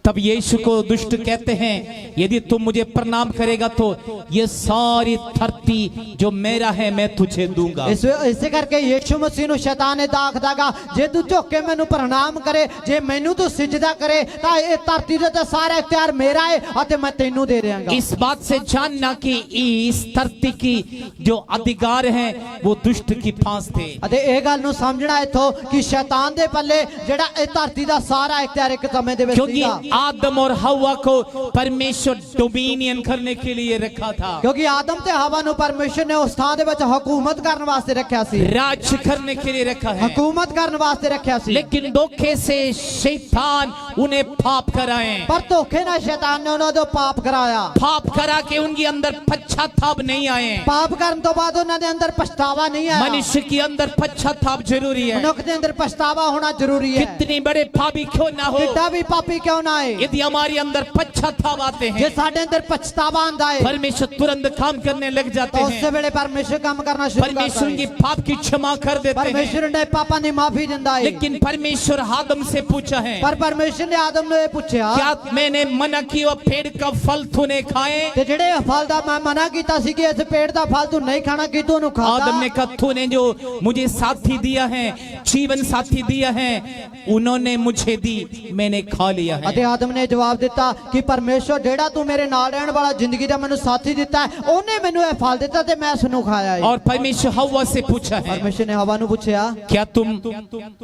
तब यीशु को दुष्ट कहते हैं यदि तुम मुझे प्रणाम करेगा तो ये सारी धरती जो मेरा है मैं तुझे दूंगा। इसे करके यीशु मसीह नु शैतान ने दाख दागा जे तू झुक के मैनू प्रणाम करे, जे मैनू तू सिजदा करे ता ये धरती दे सारा इख्तियार मेरा है अते मैं तेनू दे देंगा। इस बात से जानना कि इस धरती की जो अधिकार है वो दुष्ट की पास थे। अते ए गल नु समझना इथों कि शैतान दे पल्ले जेड़ा ए धरती दा सारा इख्तियार एक समय दे विच सीगा। आदम और हवा को परमेश्वर डोमिनियन करने के लिए रखा था, क्योंकि आदम ते हवा नु परमेश्वर ने उस स्थान दे विच हुकूमत करने वास्ते रखा सी, राज करने के लिए रखा है, हुकूमत करने वास्ते रखा सी। लेकिन धोखे से शैतान उन्हें पाप कराए, पर धोखे ना शैतान ने उन्हें तो पाप कराया। पाप करा के उनके अंदर पश्चाताप नहीं आए। पाप करने तो बाद उन्होंने अंदर पछतावा नहीं आया। मनुष्य के अंदर पश्चाताप जरूरी है, मनुष्य के अंदर पछतावा होना जरूरी है। कितनी बड़े पापी क्यों ना हो, कितना भी पापी क्यों ना है, यदि हमारे अंदर पश्चाताप आते जे हैं साडे अंदर पछतावा आंदा है परमेश्वर तुरंत काम करने लग जाते तो हैं। उससे वेले परमेश्वर काम करना शुरू करता परमेश्वर की है। पाप की क्षमा कर देते हैं। परमेश्वर ने पापा ने माफी दिंदा है। लेकिन परमेश्वर आदम से पूछा है पर परमेश्वर ने आदम ने पूछा क्या मैंने मना किया पेड़ का फल तूने खाए? ते जेड़े फल दा मैं मना कीता सी कि इस पेड़ दा फल तू नहीं खाना कि तू नु खाता। आदम ने कहा तूने जो मुझे साथी दिया है, जीवन साथी दिया है, उन्होंने मुझे दी, मैंने खा लिया है। अते आदम ने जवाब दिता कि परमेश्वर जेड़ा तू मेरे नाल रहने वाला जिंदगी दा मैनू साथी दिता है ओने मैनू ए फल दिता ते मैं उसनु खाया है। और परमेश्वर हवा से पूछा है परमेश्वर ने हवा नु पूछया क्या तुम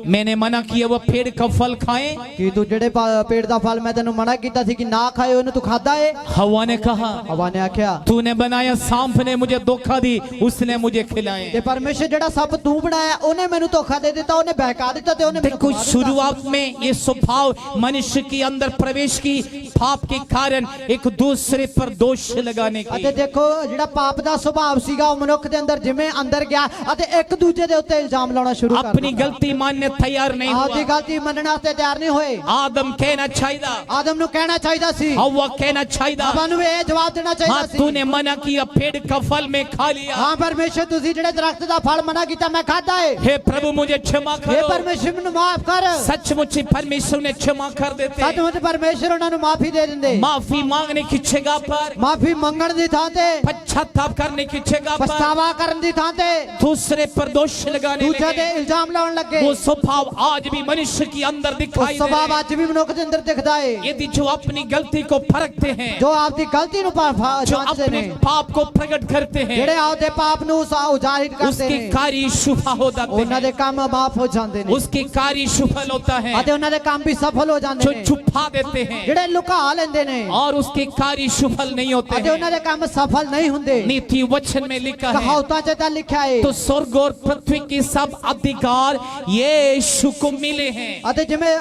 मैंने मना किया वो पेड़ का फल खाए? कि तू जेड़े पेड़ दा फल मैं तेनू मना कीता सी कि ना खाए ओनु तू खाता है? हवा ने कहा हवा ने आख्या तूने बनाया, सांप ने मुझे धोखा दी, उसने मुझे खिलाए। ते परमेश्वर जेड़ा सब तू बनाया ओने मैनू धोखा दे दिता, ओने बहका दिता ते ओने मैनू देखो खवा दिता। शुरुआत में ये स्वभाव मनुष्य के अंदर प्रवेश की पाप के कारण एक दूसरे पर दोष लगाने की। अते देखो जेड़ा पाप दा स्वभाव सीगा ओ मनुख दे अंदर जिवें अंदर गया अते एक दूजे दे उत्ते इल्जाम लाना शुरू कर अपनी गलती मानने तैयार नहीं आपदी हुआ। गलती मनना ते तैयार नहीं होए। आदम कहना चाहिए, आदम नु कहना चाहिदा सी, हवा कहना चाहिए, हवा नु ए जवाब देना हाँ चाहिदा सी। तूने मना किया पेड़ का फल मैं खा लिया। हाँ परमेश्वर तुसी जेड़े दरख्त दा फल मना कीता मैं खाता है। हे प्रभु मुझे क्षमा हे करो। परमेश्वर मैनू माफ कर। सचमुच ही परमेश्वर ने क्षमा कर देते। सचमुच परमेश्वर उन्हां नु माफी दे दिंदे। माफी मांगने की जगह पर, माफी मंगण दी थां ते, पश्चाताप करने की जगह पर पछतावा करन दी थां ते दूसरे पर दोष लगाने दूजे ते लगे। इल्जाम लाउण लगे। वो स्वभाव आज भी मनुष्य के अंदर वो दिखाई दे स्वभाव रहे हैं। आज भी मनुख दे अंदर दिखदा है। यदि जो अपनी गलती को परखते हैं, जो आपकी गलती नु जो जांचदे अपने ने, पाप को प्रकट करते हैं, जेड़े आपदे पाप नु उजाहिर करदे उसके ने, कार्य शुभ हो जाते उन्हां हैं, दे काम माफ हो जांदे ने। उसके कार्य सफल होता है। अते उन्हां दे काम भी सफल हो जांदे जो ने। छुपा देते हैं जेड़े लुका लेंदे ने और उसके कार्य सफल नहीं होते अते उन्हां हैं, दे काम सफल नहीं हुंदे। नीति वचन में लिखा है कहावतां च तां लिखा है। तो स्वर्ग और पृथ्वी के सब अधिकार यीशु को मिले हैं। अते जिवें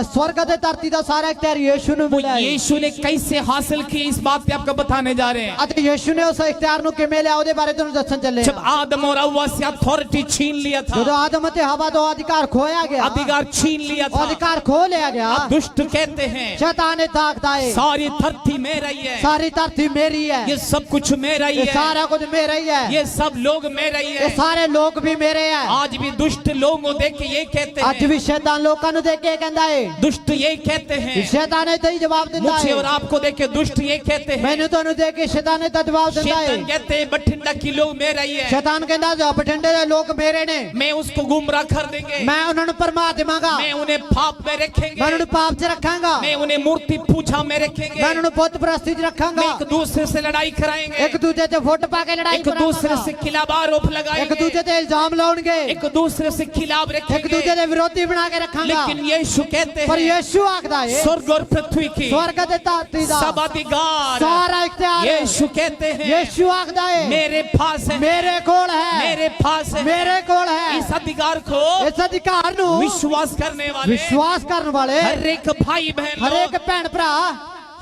स्वर्ग अते धरती दा सारा इख्तियार यीशु नु वो मिला है। यीशु ने कैसे हासिल की इस बात पे आपको बताने जा रहे हैं। अते यीशु ने उस इख्तियार नु किवें लिया ओदे बारे तुहानू दस्सण चले। जब आदम और हव्वा से अथॉरिटी छीन लिया था, जदों आदम अते हवा दा अधिकार खोया गया, अधिकार छीन लिया था, अधिकार खो लिया गया, दुष्ट कहते हैं शैतान ने ताकता है सारी धरती मेरा ही है, सारी धरती मेरी है, ये सब कुछ मेरा ही ये है, सारा कुछ मेरा ही है, ये सब लोग मेरा ही ये है। सारे लोग भी मेरे हैं। आज भी दुष्ट लोगों को देख के ये कहते आज हैं, भी शैतान लोकां नु देख के कहंदा है, दुष्ट ये कहते हैं, शैतान ने तो जवाब दिंदा मुझे है। और आपको देख के दुष्ट ये कहते हैं, मैंने तो देख के शैतान ने तो जवाब दिंदा शैतान है। कहते हैं बठिंडा की लोग मेरा ही है, शैतान कहंदा जो बठिंडे दे लोग मेरे ने, मैं उसको गुमराह कर देंगे, मैं उन्हां नु परमा देवांगा, मैं उन्हें पाप में रखेंगे, मैं उन्हां नु पाप च रखांगा, मैं उन्हें मूर्ति पूजा में रखेंगे, मैं उन्हां नु बुत परस्ती च रखांगा, मैं एक दूसरे से लड़ाई कराएंगे, एक दूजे ते फुट पा के लड़ाई एक दूसरे से खिलाफ आरोप एक लगाएंगे, दूजे ते इल्जाम लाउणगे, एक दूसरे से खिलाफ एक दूजे रखेंगे। दे विरोधी बना के रखांगा। लेकिन यीशु कहते पर हैं यीशु आखदा है स्वर्ग और पृथ्वी की स्वर्ग ते धरती दा सब अधिकार सारा इख्तियार यीशु कहते हैं यीशु आखदा है मेरे पास है, मेरे कोल है, मेरे पास है। मेरे कोल है। इस अधिकार को इस अधिकार नु विश्वास करने वाले विश्वास करने वाले हर एक भाई बहन हर एक लोग भैन भरा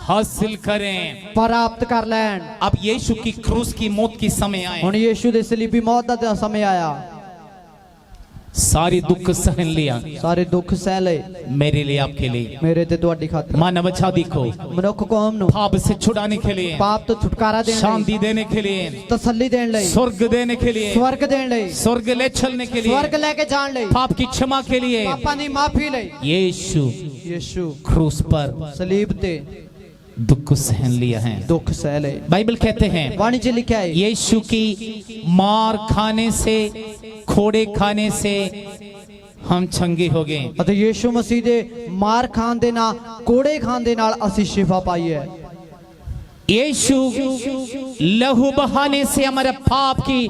हासिल करें। प्राप्त कर लैन। अब यीशु की क्रूस की मौत की समय आए। हुण यीशु दे सलीबी मौत दा समय आया। सारी दुख सहन लिया ਸਾਰੇ ਦੁੱਖ ਸਹਿ ਲਏ मेरे लिए, आपके लिए। ਮੇਰੇ ਤੇ ਤੁਹਾਡੀ ਖਾਤਰ। मानव जाति को ਮਨੁੱਖ ਕੌਮ ਨੂੰ पाप से छुड़ाने के लिए, ਪਾਪ ਤੋਂ ਛੁਟਕਾਰਾ ਦੇਣ ਲਈ, शांति देने के लिए, ਤਸੱਲੀ ਦੇਣ ਲਈ, स्वर्ग देने के लिए, ਸਵਰਗ ਦੇਣ ਲਈ, स्वर्ग ले चलने के लिए, ਸਵਰਗ ਲੈ ਕੇ ਜਾਣ ਲਈ, पाप की क्षमा के लिए ਪਾਪਾਂ ਦੀ ਮਾਫੀ ਲਈ यीशु ਯੀਸ਼ੂ क्रूस पर ਸਲੀਬ ਤੇ दुख सहन लिया है। ਦੁੱਖ ਸਹਿ ਲਏ। बाइबल कहते हैं ਬਾਣੀ 'ਚ ਲਿਖਿਆ ਹੈ यीशु की मार खाने से, खोड़े खाने से हम चंगे हो गए। ਅਤੇ ਯੀਸ਼ੂ ਮਸੀਹ ਦੇ ਮਾਰ ਖਾਣ ਦੇ ਨਾਲ, ਕੋੜੇ ਖਾਣ ਦੇ ਨਾਲ ਅਸੀਂ ਸ਼ਿਫਾ ਪਾਈ ਹੈ। यीशु लहू बहाने से हमारे पाप की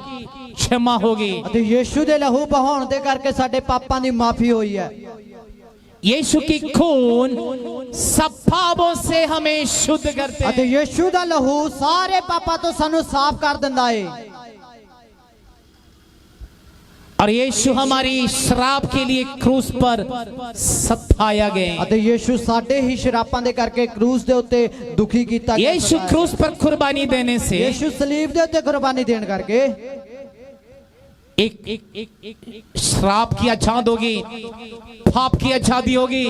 क्षमा होगी। ਅਤੇ ਯੀਸ਼ੂ ਦੇ ਲਹੂ ਬਹਾਉਣ ਦੇ ਕਰਕੇ ਸਾਡੇ ਪਾਪਾਂ ਦੀ ਮਾਫੀ ਹੋਈ ਹੈ। यीशु की खून सब पापों से हमें शुद्ध करते ਅਤੇ हैं। ਯੀਸ਼ੂ ਦਾ ਲਹੂ ਸਾਰੇ ਪਾਪਾਂ ਤੋਂ ਸਾਨੂੰ ਸਾਫ਼ ਕਰ ਦਿੰਦਾ ਹੈ। और यीशु हमारी श्राप के लिए क्रूस पर सताया गया। ਅਤੇ ਯੀਸ਼ੂ ਸਾਡੇ ਹੀ ਸ਼ਰਾਪਾਂ ਦੇ ਕਰਕੇ ਕਰੂਸ ਦੇ ਉੱਤੇ ਦੁਖੀ ਕੀਤਾ ਗਿਆ। यीशु क्रूस पर कुर्बानी देने से ਯੀਸ਼ੂ ਸਲੀਬ ਦੇ ਉੱਤੇ ਕੁਰਬਾਨੀ ਦੇਣ ਕਰਕੇ एक श्राप की आजाद होगी, पाप की आजादी होगी,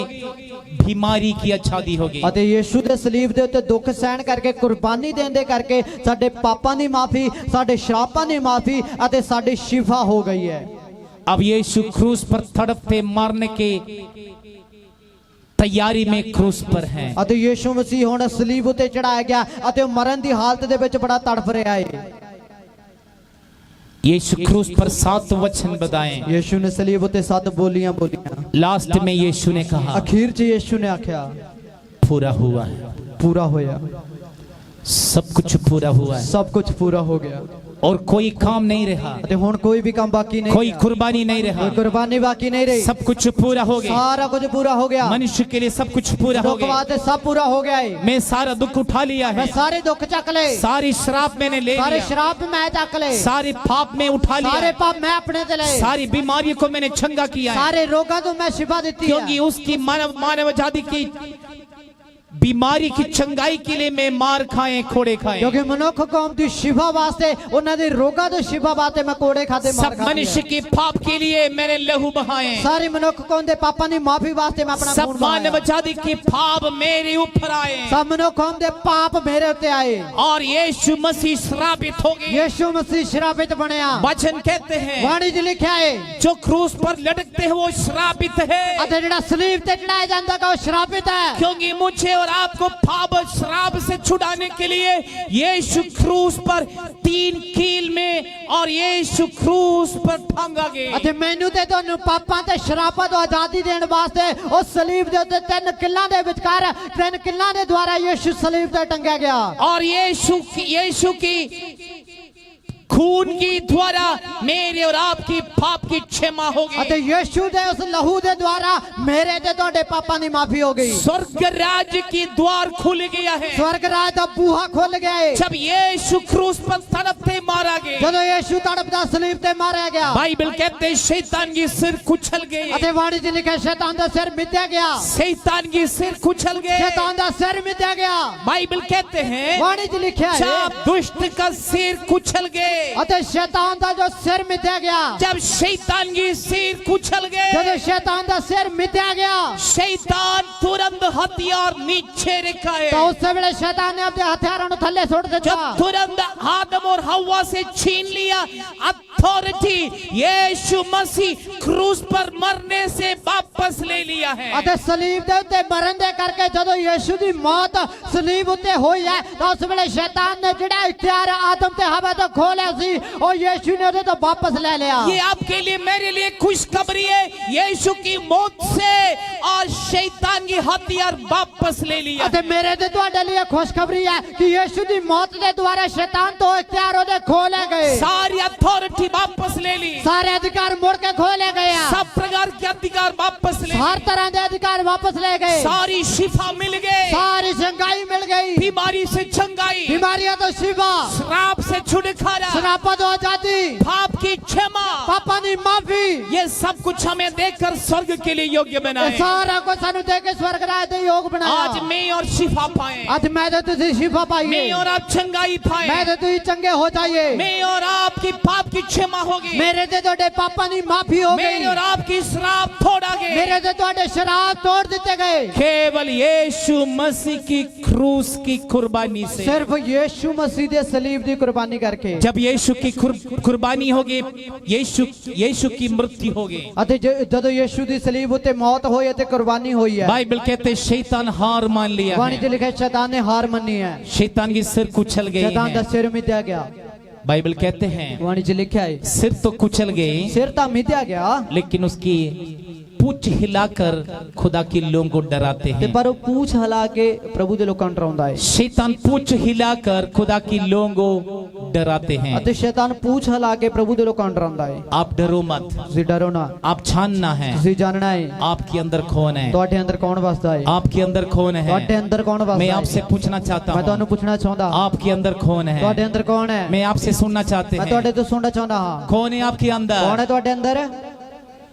बीमारी की आजादी होगी। ਅਤੇ ਯੀਸ਼ੂ ਦੇ ਸਲੀਬ ਦੇ ਉੱਤੇ ਦੁੱਖ ਸਹਿਣ ਕਰਕੇ ਕੁਰਬਾਨੀ ਦੇਣ ਦੇ ਕਰਕੇ ਸਾਡੇ ਪਾਪਾਂ ਦੀ ਮਾਫੀ, ਸਾਡੇ ਸ਼ਰਾਪਾਂ ਦੀ ਮਾਫੀ ਅਤੇ ਸਾਡੀ ਸ਼ਿਫਾ ਹੋ ਗਈ ਹੈ। अब यीशु क्रूस पर तड़पते मरने के तैयारी में क्रूस पर है। ਅਤੇ ਯੀਸ਼ੂ ਮਸੀਹ ਹੁਣ ਸਲੀਬ ਉੱਤੇ ਚੜਾਇਆ ਗਿਆ ਅਤੇ ਉਹ ਮਰਨ ਦੀ ਹਾਲਤ ਦੇ ਵਿੱਚ ਬੜਾ ਤੜਫ ਰਿਹਾ ਹੈ। यीशु क्रूस पर 7 वचन बताए। ਯੀਸ਼ੂ ਨੇ ਸਲੀਬ ਉੱਤੇ 7 ਬੋਲੀਆਂ ਬੋਲੀਆਂ। लास्ट में यीशु ने कहा ਅਖੀਰ 'ਚ ਯੀਸ਼ੂ ਨੇ ਆਖਿਆ पूरा हुआ है। ਪੂਰਾ ਹੋਇਆ, सब कुछ पूरा हुआ है ਸਭ ਕੁਝ ਪੂਰਾ ਹੋ ਗਿਆ और कोई काम नहीं रहा, ਅਤੇ ਹੁਣ ਕੋਈ ਵੀ ਕੰਮ ਬਾਕੀ ਨਹੀਂ कोई ਰਿਹਾ, कुर्बानी नहीं रहा, ਕੋਈ ਕੁਰਬਾਨੀ ਬਾਕੀ ਨਹੀਂ ਰਹੀ। सब कुछ पूरा हो गया। ਸਾਰਾ ਕੁਝ ਪੂਰਾ ਹੋ ਗਿਆ। मनुष्य के लिए सब कुछ पूरा हो ਦੁੱਖ गया। ਵਾਸਤੇ ਸਭ ਪੂਰਾ ਹੋ ਗਿਆ ਹੈ। मैं सारा दुख उठा लिया ਮੈਂ है, ਸਾਰੇ ਦੁੱਖ ਚੱਕ ਲਏ, सारी श्राप मैंने ले ਸਾਰੇ लिया, ਸ਼ਰਾਪ ਮੈਂ ਚੱਕ ਲਏ, सारे पाप में उठा ਸਾਰੇ लिया, ਪਾਪ ਮੈਂ ਆਪਣੇ ਤੇ ਲਏ, सारी बीमारियों को मैंने चंगा किया है। ਸਾਰੇ ਰੋਗਾਂ ਤੋਂ ਮੈਂ ਸ਼ਿਫਾ ਦਿੱਤੀ क्योंकि है। उसकी मानव जाति की बीमारी की चंगाई के लिए मैं मार खाए, खोड़े खाए। ਕਿਉਂਕਿ ਮਨੁੱਖ ਕੌਮ ਦੀ ਸ਼ਿਫਾ ਵਾਸਤੇ, ਉਹਨਾਂ ਦੇ ਰੋਗਾਂ ਤੋਂ ਸ਼ਿਫਾ ਵਾਸਤੇ ਮੈਂ ਕੋੜੇ ਖਾਦੇ ਮਾਰ सब ਖਾਦੇ। मनुष्य के पाप के लिए मैंने लहू बहाए। ਸਾਰੇ ਮਨੁੱਖ ਕੌਮ ਦੇ ਪਾਪਾਂ ਦੀ ਮਾਫੀ ਵਾਸਤੇ ਮੈਂ ਆਪਣਾ सब ਖੂਨ मानव ਬਹਾਇਆ। जाति के पाप मेरे ऊपर आए ਸਭ ਮਨੁੱਖ ਕੌਮ ਦੇ ਪਾਪ ਮੇਰੇ ਉੱਤੇ ਆਏ। और यीशु मसीह श्रापित हो गए। ਯੀਸ਼ੂ ਮਸੀਹ ਸ਼ਰਾਬਿਤ ਬਣਿਆ। वचन कहते हैं ਬਾਣੀ 'ਚ ਲਿਖਿਆ ਹੈ जो क्रूस पर लटकते हैं वो श्रापित है, ਅਤੇ ਜਿਹੜਾ ਸਲੀਬ ਤੇ ਚੜਾਇਆ ਜਾਂਦਾ ਗਾ ਉਹ ਸ਼ਰਾਬਿਤ ਹੈ। क्योंकि मुझे और आपको पाप श्राप से छुड़ाने के लिए यीशु क्रूस पर 3 कील में और यीशु क्रूस पर टांगा गया। ਅਤੇ ਮੈਨੂੰ ਤੇ ਤੁਹਾਨੂੰ ਪਾਪਾਂ ਤੇ ਸ਼ਰਾਬਾਂ ਤੋਂ ਆਜ਼ਾਦੀ ਦੇਣ ਵਾਸਤੇ ਉਸ ਸਲੀਬ ਦੇ ਉੱਤੇ 3 ਕਿੱਲਾਂ ਦੇ ਵਿਚਕਾਰ 3 ਕਿੱਲਾਂ ਦੇ ਦੁਆਰਾ ਯੀਸ਼ੂ ਸਲੀਬ ਤੇ ਟੰਗਿਆ ਗਿਆ। और यीशु की खून की द्वारा मेरे और आपकी पाप की क्षमा होगी। ਅਤੇ ਯੀਸ਼ੂ ਦੇ ਉਸ ਲਹੂ ਦੇ ਦੁਆਰਾ ਮੇਰੇ ਤੇ ਤੁਹਾਡੇ ਪਾਪਾਂ ਦੀ ਮਾਫੀ ਹੋ ਗਈ। स्वर्ग राज्य की द्वार खुल गया है ਸਵਰਗ ਰਾਜ ਦਾ ਬੂਹਾ ਖੁੱਲ ਗਿਆ ਹੈ। जब यीशु क्रूस पर तड़पते मारा गया। ਜਦੋਂ ਯੀਸ਼ੂ ਤੜਪਦਾ ਸਲੀਬ ਤੇ ਮਾਰਿਆ ਗਿਆ बाइबल कहते हैं शैतान की सिर कुचल गई, ਅਤੇ ਬਾਣੀ 'ਚ ਲਿਖਿਆ ਸ਼ੈਤਾਨ ਦਾ ਸਿਰ ਮਿੱਧਿਆ ਗਿਆ। शैतान की सिर कुचल गए। ਸ਼ੈਤਾਨ ਦਾ ਸਿਰ ਮਿੱਧਿਆ ਗਿਆ। बाइबल कहते हैं ਬਾਣੀ 'ਚ ਲਿਖਿਆ ਹੈ जब दुष्ट का सिर कुचल गए, ਅਤੇ ਸ਼ੈਤਾਨ ਦਾ ਜੋ ਸਿਰ ਮਿੱਧਿਆ ਗਿਆ। जब शैतान की सिर कुचल गए, ਜਦੋਂ ਸ਼ੈਤਾਨ ਦਾ ਸਿਰ ਮਿੱਧਿਆ ਗਿਆ शैतान तुरंत हथियार नीचे रखा है। ਤਾਂ ਉਸ ਵੇਲੇ ਸ਼ੈਤਾਨ ਨੇ ਆਪਣੇ ਹਥਿਆਰਾਂ ਨੂੰ ਥੱਲੇ ਸੁੱਟ ਦਿੱਤਾ। जब तुरंत आदम और हवा से छीन लिया अथॉरिटी, यीशु मसीह क्रूस पर मरने से वापस ले लिया है। ਅਤੇ ਸਲੀਬ ਦੇ ਉੱਤੇ ਮਰਨ ਦੇ ਕਰਕੇ ਜਦੋਂ ਯੀਸ਼ੂ ਦੀ ਮੌਤ ਸਲੀਬ ਉੱਤੇ ਹੋਈ ਹੈ ਤਾਂ ਉਸ ਵੇਲੇ ਸ਼ੈਤਾਨ ਨੇ ਜਿਹੜਾ ਇਖਤਿਆਰ ਆਦਮ ਤੇ ਹਵਾ ਤੋਂ ਖੋਹ ਲਿਆ ਸੀ ਉਹ ਯੀਸ਼ੂ ਨੇ ਉਹਦੇ ਤੋਂ ਵਾਪਸ ਲੈ ਲਿਆ। ये आपके लिए मेरे लिए खुशखबरी है, यीशु की मौत से और शैतान की हथियार वापस ले लिया। ਅਤੇ ਮੇਰੇ ਤੇ ਤੁਹਾਡੇ ਲਈ ਖੁਸ਼ਖਬਰੀ ਹੈ ਕਿ ਯੀਸ਼ੂ ਦੀ ਮੌਤ ਦੇ ਦੁਆਰਾ ਸ਼ੈਤਾਨ ਤੋਂ ਇਖਤਿਆਰ ਉਹਦੇ ਖੋਹ ਲਏ ਗਏ। सारी अथॉरिटी वापस ले ली, ਸਾਰੇ ਅਧਿਕਾਰ ਮੁੜ ਕੇ ਖੋਹ ਲਏ ਗਏ ਆ। सब प्रकार के अधिकार वापस ले ਹਰ ਤਰ੍ਹਾਂ ਦੇ ਅਧਿਕਾਰ ਵਾਪਸ ਲੈ ਗਏ। सारी शिफा मिल गई, ਸਾਰੀ ਚੰਗਾਈ ਮਿਲ ਗਈ। बीमारी से चंगाई, ਬਿਮਾਰੀਆਂ ਤੋਂ ਸ਼ਿਫਾ, श्राप से छुटकारा, ਸ਼ਰਾਬਾਂ ਤੋਂ ਆਜ਼ਾਦੀ, पाप की क्षमा, ਪਾਪਾਂ दी माफी ये सब कुछ हमें देकर स्वर्ग के लिए योग्य बनाए। सारा कुछ सानू दे के स्वर्ग राज दे योग बनाया। आज मैं और शिफा पाए, आज मैं तो तुझे शिफा पाई, मैं और आप चंगाई पाए, मैं तो तुझे चंगे हो जाइए, मैं और आपकी पाप की क्षमा होगी, मेरे ते तोड़े पापा दी माफी हो मेरे गई, और आपकी श्राप तोड़ा गए, मेरे ते तोड़े शराब तोड़ दिते गए केवल यीशु मसीह की क्रूस की कुर्बानी से। सिर्फ यीशु मसीह दे सलीब दी कुर्बानी करके। जब यीशु की कुर्बानी होगी, यीशु की मृत्यु होगी। अते जदों यीशु दी सलीब उते मौत होई ते कुर्बानी हुई है, बाइबल कहते शैतान हार मान लिया वाणी है, च लिखा है शैतान ने हार मानी है, शैतान की सिर कुचल गई शैतान दा है। सिर मिद्या गया। बाइबल कहते हैं वाणी च लिखा है सिर तो कुचल गई, सिर ता मिद्या गया, लेकिन उसकी पूंछ हिलाकर खुदा के लोगों को डराते ते हैं। पर वो पूछ हिला के प्रभु दे लोकां नूं डराउंदा है। शैतान पूंछ हिलाकर खुदा की लोगों को डराते हैं। अते शैतान पूछ हिला के प्रभु दे लोकां नूं डराउंदा है। आप डरो मत, तुसीं डरो ना, आप छानना है तुसीं जानना है आपके अंदर कौन है, तुहाडे अंदर कौन वसदा है, आपके अंदर कौन तुहाडे है। अंदर कौन वसदा मैं है। आपसे पूछना चाहता मैं हूँ, तुहानूं पुछना चाहुंदा आपके अंदर कौन तुहाडे है। अंदर कौन है। मैं आपसे सुनना चाहते मैं हैं, तुहाडे तो सुनना चाहुंदा हां, कौन है आपके कौन अंदर। है तुहाडे अंदर।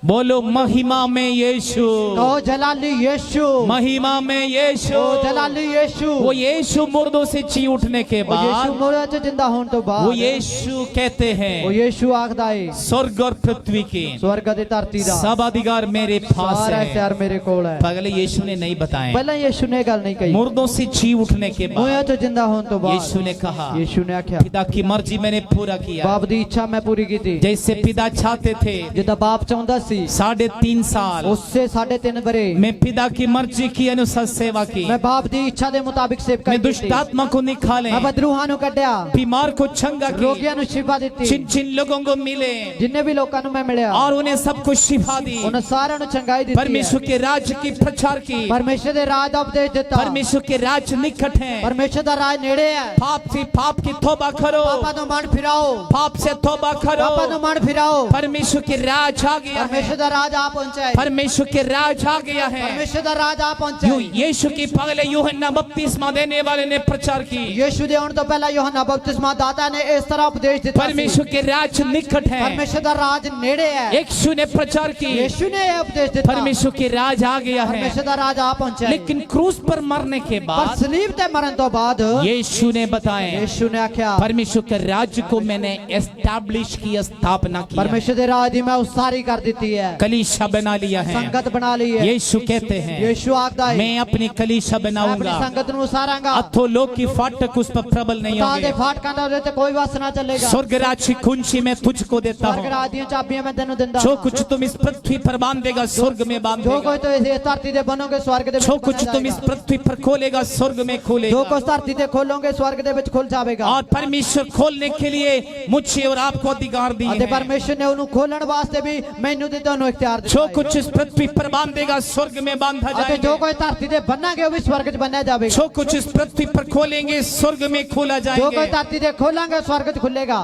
बोलो महिमा में यीशु, ओ जलाली यीशु, महिमा में यीशु। ओ जलाली यीशु। वो यीशु मुर्दों से जी उठने के ओ यीशु बाद मोरे च जिंदा होने तो बाद वो यीशु कहते ओ हैं यीशु आखदा है स्वर्ग और पृथ्वी के स्वर्ग ते धरती दा सब अधिकार मेरे पास सारा है। इख्तियार मेरे कोल है। पहले यीशु ने नहीं बताए, पहले यीशु ने गल नहीं कही, मुर्दों से जी उठने के मोया बाद च जिंदा होने तो बाद यीशु ने कहा यीशु ने आख्या पिता की मर्जी मैंने पूरा किया। बाप दी इच्छा मैं पूरी की थी। जैसे पिता चाहते थे, जिदा बाप चाहुंदा सी 3.5 साल उससे 3.5 बरे मैं पिता की मर्जी की अनुसार सेवा की। मैं बाप दी इच्छा दे मुताबिक सेवकाई मैं कीती। दुष्ट आत्मा को निकाले, मैं बदरूहां नु कड्या, बीमार को चंगा की, रोगियां नु शिफा दित्ती, जिन जिन लोगों को मिले जिन्ने भी लोकां नु मैं मिलिया और उन्हें सबको शिफा दी, उन सारे नु चंगाई दित्ती है। परमेश्वर के राज्य की प्रचार की। परमेश्वर दे राज दा उपदेश दित्ता। परमेश्वर के राज्य निकट है। परमेश्वर दा राज नेड़े है। पाप की तौबा करो, पापा नु मन फिराओ, पाप से तौबा करो। पापा नु मन फिराओ। परमेश्वर के राज आ गया है, परमेश्वर दा राज आ पहुंचा है। परमेश्वर के राज आ गया है। परमेश्वर दा राज आ पहुंचा यूं है। यीशु की पगले यूहन्ना बपतिस्मा देने वाले ने प्रचार की। यीशु दे आउण तो पहला यूहन्ना बपतिस्मा दाता ने इस तरह उपदेश दित्ता सी। परमेश्वर के राज्य निकट है, परमेश्वर दा राज नेड़े है। यीशु ने प्रचार की। यीशु ने यह उपदेश दित्ता। परमेश्वर के राज आ गया है, परमेश्वर दा राज आ पहुंचा है। लेकिन क्रूस पर मरने के पर बाद सलीब ते मरण तो बाद यीशु ने बताया यीशु ने आख्या परमेश्वर के राज्य को मैंने एस्टैब्लिश की, स्थापना की, परमेश्वर दे राज दी मैं उसारी कर दित्ती है, कलीसिया बना लिया है। संगत बना ली है। यीशु कहते हैं यीशु आखदा है मैं अपनी कलीसिया मैं अपनी बनाऊंगा, संगत नु उसारांगा, अथो लोग की फाटक उस पर प्रबल नहीं तां दे होंगे। फाटकां दा उहदे ते कोई वास ना चलेगा। स्वर्ग राज्य की कुंजी मैं तुझको देता स्वर्ग हूँ, राज दी चाबियां मैं तेनु दिंदा। जो कुछ तुम इस पृथ्वी पर बांधेगा स्वर्ग में जो बांधेगा, कोई तो इस धरती दे बनोगे स्वर्ग दे जो कुछ तुम इस पृथ्वी पर खोलेगा स्वर्ग में जो खोलेगा। कुछ धरती ते खोलोगे स्वर्ग दे विच खुल जावेगा। और परमेश्वर खोलने के लिए मुझे और आपको अधिकार दिए अते हैं। परमेश्वर ने उन्हें खोलने वास्ते भी मैनू ते तुहानू इख्तियार दित्ता जो है। कुछ इस पृथ्वी पर बांधेगा स्वर्ग में बांधा अते जो जाएगा, कोई धरती ते बन्नागे वो भी स्वर्ग च बन्ना जावेगा। जो कुछ इस पृथ्वी पर खोलेंगे स्वर्ग में खोला जो कोई जाएगा। धरती ते खोलेंगे स्वर्ग च खुलेगा।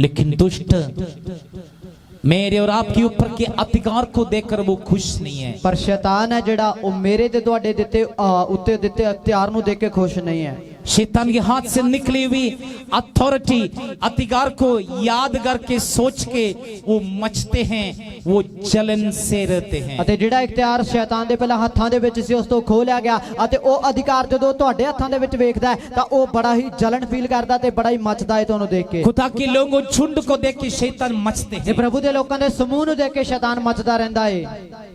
लेकिन दुष्ट मेरे और आपके ऊपर के अधिकार को देखकर वो खुश नहीं है। पर शैतान है जेड़ा वो मेरे ते तुहाडे दिते उत्ते दिते अख्तियार नु देख के खुश नहीं है। शैतान के हाथ से निकली हुई अथॉरिटी, अधिकार को याद करके सोच के वो मचते हैं, वो जलन से रहते हैं। अते जेड़ा इख्तियार शैतान दे पहला हत्थां दे विच सी उस तो खो लिया गया अते ओ अधिकार जदों तुहाडे हत्थां दे विच वेखदा है तां ओ बड़ा ही जलन फील करदा ते बड़ा ही मचदा है तुहानू देख के। खुदा के लोगों झुंड को देख के शैतान मचते ये हैं। प्रभु दे लोकां दे समूह नु देख के शैतान मचदा रहंदा है।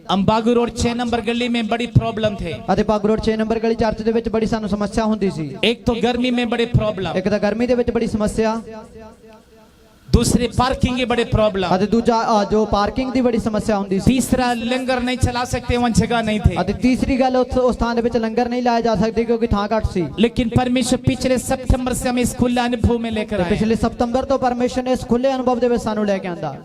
अंबागू रोड 6 नंबर गली में बड़ी प्रॉब्लम थे। अते पाग रोड 6 नंबर गली चर्च दे विच बड़ी सानू समस्या हुंदी सी। एक तो गर्मी में बड़े प्रॉब्लम, एक तां गर्मी दे विच बड़ी समस्या, दूसरे पार्किंग की बड़े प्रॉब्लम, अते दूजा जो पार्किंग दी बड़ी समस्या हुंदी सी। तीसरा लंगर नहीं चला सकते, वहां जगह नहीं थे। अते तीसरी गल उस स्थान दे विच लंगर नहीं लाया जा सकदी क्योंकि थां घट सी। लेकिन परमेश्वर पिछले सितंबर से हमें इस खुले अनुभव में लेकर आए। पिछले सितंबर तो परमेश्वर ने इस खुले अनुभव दे विच सानू लेके आंदा।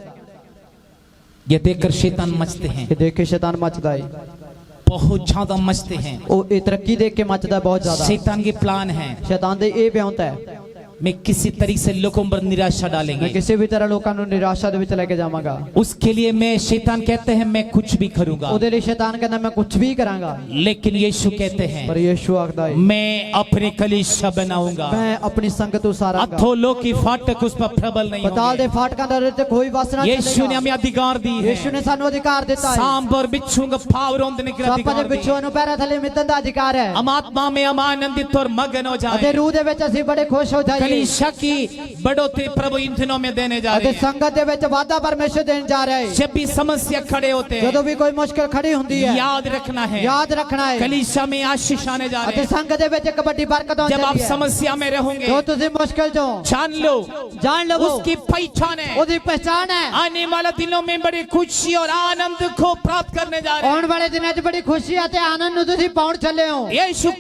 ये देखकर शैतान मचते हैं, ये देख के शैतान मचदा है, बहुत ज्यादा मचते हैं। ओ ये तरक्की देख के मचदा है बहुत ज्यादा। शैतान के प्लान है, शैतान दे ये ब्योंत है मैं किसी तरीके से लोगों पर निराशा मैं डालेंगे। ਕਿਸੇ ਵੀ ਤਰ੍ਹਾਂ ਲੋਕਾਂ ਨੂੰ ਨਿਰਾਸ਼ਾ ਦੇ ਵਿੱਚ ਲੈ ਕੇ ਜਾਵਾਂਗਾ। उसके लिए मैं शैतान कहते हैं मैं कुछ भी करूंगा, ਉਹਦੇ ਲਈ ਸ਼ੈਤਾਨ ਕਹਿੰਦਾ ਮੈਂ ਕੁਝ ਵੀ ਕਰਾਂਗਾ, लेकिन यीशु कहते हैं ਪਰ ਯीशु ਆਖਦਾ ਹੈ मैं अपने कलीसिया बनाऊंगा। ਮੈਂ ਆਪਣੀ संगत उसारांगा। अथोलों की फाटक उस पर प्रबल नहीं पताल होंगे। ਦੇ ਫਾਟਕਾਂ ਦਾ ਤੇ ਕੋਈ ਵਸ ਨਾ यीशु ने ਚੱਲੇਗਾ। हमें अधिकार दी है। ਯीशु ਨੇ ਸਾਨੂੰ ਅਧਿਕਾਰ ਦਿੱਤਾ ਹੈ। सांप और बिच्छू का फाव रोंदने के ਸੱਪ ਦੇ अधिकार दी है। ਵਿੱਚੋਂ ਨੂੰ ਪੈਰਾਂ ਥੱਲੇ ਮਿੱਤਣ ਦਾ ਅਧਿਕਾਰ ਹੈ। हम आत्मा में हम आनंदित और मगन हो ਅਤੇ जाए। ਰੂਹ ਦੇ ਵਿੱਚ ਅਸੀਂ ਬੜੇ ਖੁਸ਼ ਹੋ ਜਾਈਏ कलीसिया की बढ़ोतरी प्रभु इन दिनों में देने जा ਅਤੇ रहे हैं। ਸੰਗਤ ਦੇ ਵਿੱਚ ਵਾਧਾ ਪਰਮੇਸ਼ਰ ਦੇਣ ਜਾ ਰਿਹਾ ਹੈ। जब भी समस्या खड़े होते हैं ਜਦੋਂ ਵੀ ਕੋਈ ਮੁਸ਼ਕਲ ਖੜੀ ਹੁੰਦੀ ਹੈ याद रखना है ਯਾਦ ਰੱਖਣਾ ਹੈ कलीसिया में आशीष आने जा रहे ਅਤੇ हैं। ਸੰਗਤ ਦੇ ਵਿੱਚ ਇੱਕ ਵੱਡੀ ਬਰਕਤ ਆਉਣ जब आप ਵਾਲੀ ਹੈ। समस्या में रहोगे ਜੋ ਤੁਸੀਂ ਮੁਸ਼ਕਲ ਚੋਂ जान लो ਜਾਣ ਲਵੋ उसकी पहचान है। ਉਹਦੀ ਪਹਿਚਾਣ ਹੈ। आने वाले दिनों में बड़ी खुशी और आनंद को प्राप्त करने जा रहे ਆਉਣ ਵਾਲੇ ਦਿਨਾਂ 'ਚ ਬੜੀ ਖੁਸ਼ੀ ਅਤੇ ਆਨੰਦ ਨੂੰ ਤੁਸੀਂ ਪਾਉਣ ਚੱਲੇ ਹੋ। हैं। यीशु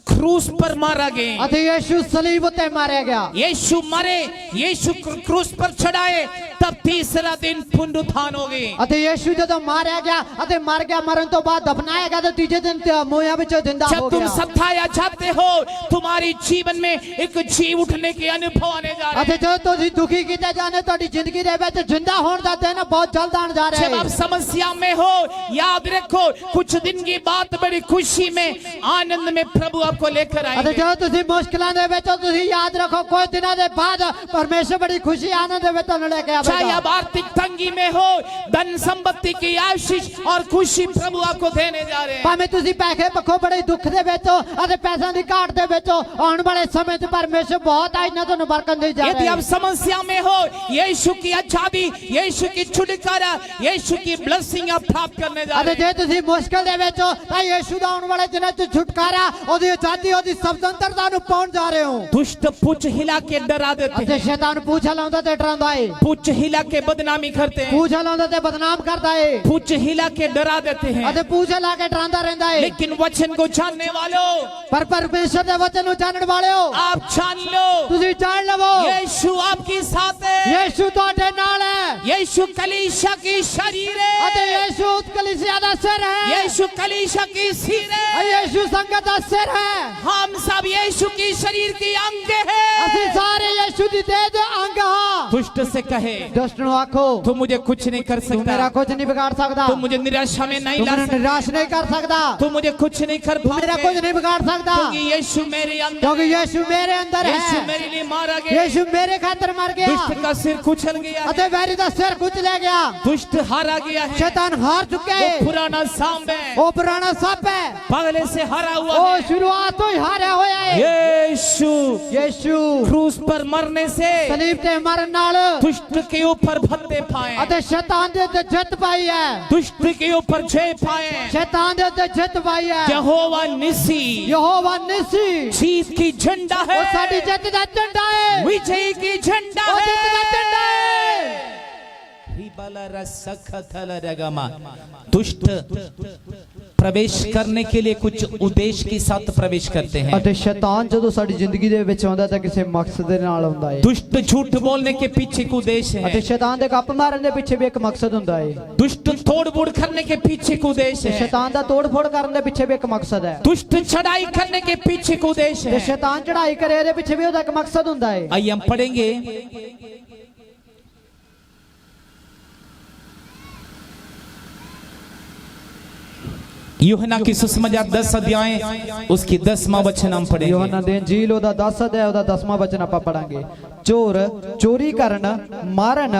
क्रूस पर मारा गया। ਅਤੇ ਯीशु ਸਲੀਬ ਉੱਤੇ ਮਾਰਿਆ ਗਿਆ। यीशु मरे, यीशु क्रूस पर चढ़ाए, तब तीसरा दिन पुनरुत्थान हो गए। ਅਤੇ ਯीशु ਜਦੋਂ ਮਾਰਿਆ ਗਿਆ ਅਤੇ ਮਰ ਗਿਆ, ਮਰਨ ਤੋਂ ਬਾਅਦ ਦਫਨਾਇਆ ਗਿਆ ਤੇ ਤੀਜੇ ਦਿਨ ਮੋਇਆ ਵਿੱਚੋਂ ਜ਼ਿੰਦਾ जब ਹੋ तुम ਗਿਆ। सताया जाते हो तुम्हारी जीवन में एक जी उठने के अनुभव आने जा रहे ਅਤੇ हैं। ਜਦੋਂ ਤੁਸੀਂ ਦੁਖੀ ਕੀਤੇ ਜਾਣੇ ਤੁਹਾਡੀ ਜ਼ਿੰਦਗੀ ਦੇ ਵਿੱਚ ਜ਼ਿੰਦਾ ਹੋਣ ਦਾ ਦਿਨ ਬਹੁਤ ਜਲਦ ਆਉਣ ਜਾ ਰਿਹਾ जब आप ਹੈ। समस्या में हो याद रखो कुछ दिन की बात बड़ी खुशी में आनंद में प्रभु आपको लेकर ਅਤੇ आएंगे। ਜਦੋਂ ਤੁਸੀਂ ਮੁਸ਼ਕਲਾਂ ਦੇ ਵਿੱਚ ਹੋ, ਤੁਸੀਂ ਯਾਦ ਰੱਖੋ ਕੁਝ ਦਿਨਾਂ ਦੇ ਬਾਅਦ ਪਰਮੇਸ਼ਰ ਬੜੀ ਖੁਸ਼ੀ ਆਨੰਦ ਦੇ ਵਿੱਚ ਤੁਹਾਨੂੰ ਲੈ ਕੇ चाहे ਆਵੇਗਾ। आप आर्थिक तंगी में हो, धन संपत्ति की आशीष और खुशी प्रभु आपको देने जा रहे हैं। ਭਾਵੇਂ ਤੁਸੀਂ ਪੈਸੇ ਪੱਖੋਂ ਬੜੇ ਦੁੱਖ ਦੇ ਵਿੱਚ ਹੋ ਅਤੇ ਪੈਸਿਆਂ ਦੀ ਘਾਟ ਦੇ ਵਿੱਚ ਹੋ, ਆਉਣ ਵਾਲੇ ਸਮੇਂ 'ਚ ਪਰਮੇਸ਼ਰ ਬਹੁਤ ਆਜ ਨਾ ਤੁਹਾਨੂੰ ਬਰਕਤ ਦੇ ਜਾ यदि ਰਿਹਾ आप ਹੈ। समस्या में हो यीशु की आजादी, यीशु की छुटकारा, यीशु की ब्लेसिंग आप प्राप्त करने जा ਅਤੇ रहे ਜੇ हैं। ਤੁਸੀਂ ਮੁਸ਼ਕਲ ਦੇ ਵਿੱਚ ਹੋ ਤਾਂ ਯੀਸ਼ੂ ਦਾ ਆਉਣ ਵਾਲੇ ਦਿਨਾਂ 'ਚ ਛੁਟਕਾਰਾ, ਉਹਦੀ ਆਜ਼ਾਦੀ, ਉਹਦੀ ਸੁਤੰਤਰਤਾ ਨੂੰ ਪਾਉਣ ਜਾ ਰਹੇ ਹੋ। दुष्ट पूछ हिला के डरा देते ਅਤੇ हैं, ਸ਼ੈਤਾਨ ਪੂਛ ਹਿਲਾਉਂਦਾ ਤੇ ਡਰਾਉਂਦਾ ਏ, पूछ हिला के बदनामी करते हैं, ਪੂਛ ਹਿਲਾਉਂਦਾ ਤੇ ਬਦਨਾਮ ਕਰਦਾ ਏ पूछ हिला के डरा देते हैं। ਅਤੇ ਪੂਛ ਹਿਲਾ ਕੇ ਡਰਾਉਂਦਾ ਰਹਿੰਦਾ ਏ। लेकिन वचन को जानने वालों ਪਰ ਪਰਮੇਸ਼ਰ ਦੇ ਵਚਨ ਨੂੰ ਜਾਣਨ ਵਾਲਿਓ आप जान लो ਤੁਸੀਂ ਜਾਣ ਲਵੋ यीशु आपके साथ है। ਯੀਸ਼ੂ ਤੁਹਾਡੇ ਨਾਲ ਹੈ यीशु कलीसिया की शरीर ਅਤੇ है। ਯੀਸ਼ੂ ਕਲੀਸਿਆ ਦਾ ਸਿਰ ਹੈ। यीशु कलीसिया की सिर है। ਯੀਸ਼ੂ ਸੰਗਤ ਦਾ ਸਿਰ ਹੈ। हम सब यीशु की शरीर की अंग ਅਸੀਂ है। ਸਾਰੇ ਯੀਸ਼ੂ ਦੀ ਦੇਹ ਦੇ ਅੰਗ ਹਾਂ। दुष्ट से कहे ਦੁਸ਼ਟ ਨੂੰ ਆਖੋ तू मुझे कुछ नहीं कर ਤੂੰ ਮੇਰਾ सकता, ਕੁਝ ਨਹੀਂ ਵਿਗਾੜ ਸਕਦਾ, तू मुझे निराशा में नहीं ਤੂੰ ला ਮੈਨੂੰ सकता, ਨਿਰਾਸ਼ ਨਹੀਂ ਕਰ ਸਕਦਾ, तू मुझे कुछ नहीं कर ਤੂੰ ਮੇਰਾ ਕੁਝ पाएगा, ਨਹੀਂ ਵਿਗਾੜ ਸਕਦਾ, क्योंकि यीशु मेरे अंदर ਕਿਉਂਕਿ है। ਯੀਸ਼ੂ ਮੇਰੇ ਅੰਦਰ यीशु ਹੈ। मेरे लिए मारा गया, ਯੀਸ਼ੂ ਮੇਰੇ ਖਾਤਰ ਮਰ ਗਿਆ दुष्ट का सिर कुचल गया है, ਅਤੇ ਵੈਰੀ ਦਾ ਸਿਰ ਕੁਚਲਿਆ ਗਿਆ। दुष्ट हारा गया है। ਸ਼ੈਤਾਨ ਹਾਰ ਚੁੱਕਾ वो ਹੈ। पुराना सांप है, ਉਹ ਪੁਰਾਣਾ ਸੱਪ ਹੈ, पगले से हारा हुआ ਉਹ है। ਸ਼ੁਰੂਆਤ ਤੋਂ ਹੀ ਹਾਰਿਆ ਹੋਇਆ ਹੈ। यीशु ਯੀਸ਼ੂ क्रूस पर मरने से ਸਲੀਬ ਤੇ ਮਰਨ ਨਾਲ दुष्ट के ऊपर भत्ते पाए, ਅਤੇ ਸ਼ੈਤਾਨ ਦੇ ਉੱਤੇ ਜਿੱਤ ਪਾਈ ਹੈ। दुष्ट के ऊपर जय पाए। शैतान दे उत्ते जित पाई है। यहोवा निसी यहोवा निसी जीत की झंडा वो है, साडी जित दा झंडा है। विजय की झंडा वो है। जित दा झंडा है। दुष्ट प्रवेश करने के लिए कुछ उद्देश्य के साथ प्रवेश करते हैं। ਅਤੇ ਸ਼ੈਤਾਨ ਜਦੋਂ ਸਾਡੀ ਜ਼ਿੰਦਗੀ ਦੇ ਵਿੱਚ ਆਉਂਦਾ ਤਾਂ ਕਿਸੇ ਮਕਸਦ ਦੇ ਨਾਲ ਆਉਂਦਾ ਹੈ। दुष्ट झूठ बोलने के पीछे एक उद्देश्य ਅਤੇ है, ਸ਼ੈਤਾਨ ਦੇ ਗੱਪ ਮਾਰਨ ਦੇ ਪਿੱਛੇ ਵੀ ਇੱਕ ਮਕਸਦ ਹੁੰਦਾ ਹੈ। दुष्ट तोड़ फोड़ करने के पीछे एक उद्देश्य ਤੇ है, ਸ਼ੈਤਾਨ ਦਾ ਤੋੜ ਫੋੜ ਕਰਨ ਦੇ ਪਿੱਛੇ ਵੀ ਇੱਕ ਮਕਸਦ ਹੈ। दुष्ट चढ़ाई करने के पीछे एक उद्देश्य ਤੇ है। ਸ਼ੈਤਾਨ ਚੜਾਈ ਕਰੇ ਇਹਦੇ ਪਿੱਛੇ ਵੀ ਉਹਦਾ ਇੱਕ ਮਕਸਦ ਹੁੰਦਾ ਹੈ। आइए हम पढ़ेंगे यूहन्ना की सुसमाचार 10 अध्याय उसकी 10वां वचन हम पढ़ेंगे। ਯੋਹਨਾ ਦੇ ਇੰਜੀਲ ਉਹਦਾ 10 ਅਧਿਆਇ ਉਹਦਾ 10ਵਾਂ ਵਚਨ ਆਪਾਂ ਪੜਾਂਗੇ। ਚੋਰ ਚੋਰੀ ਕਰਨ, ਮਾਰਨ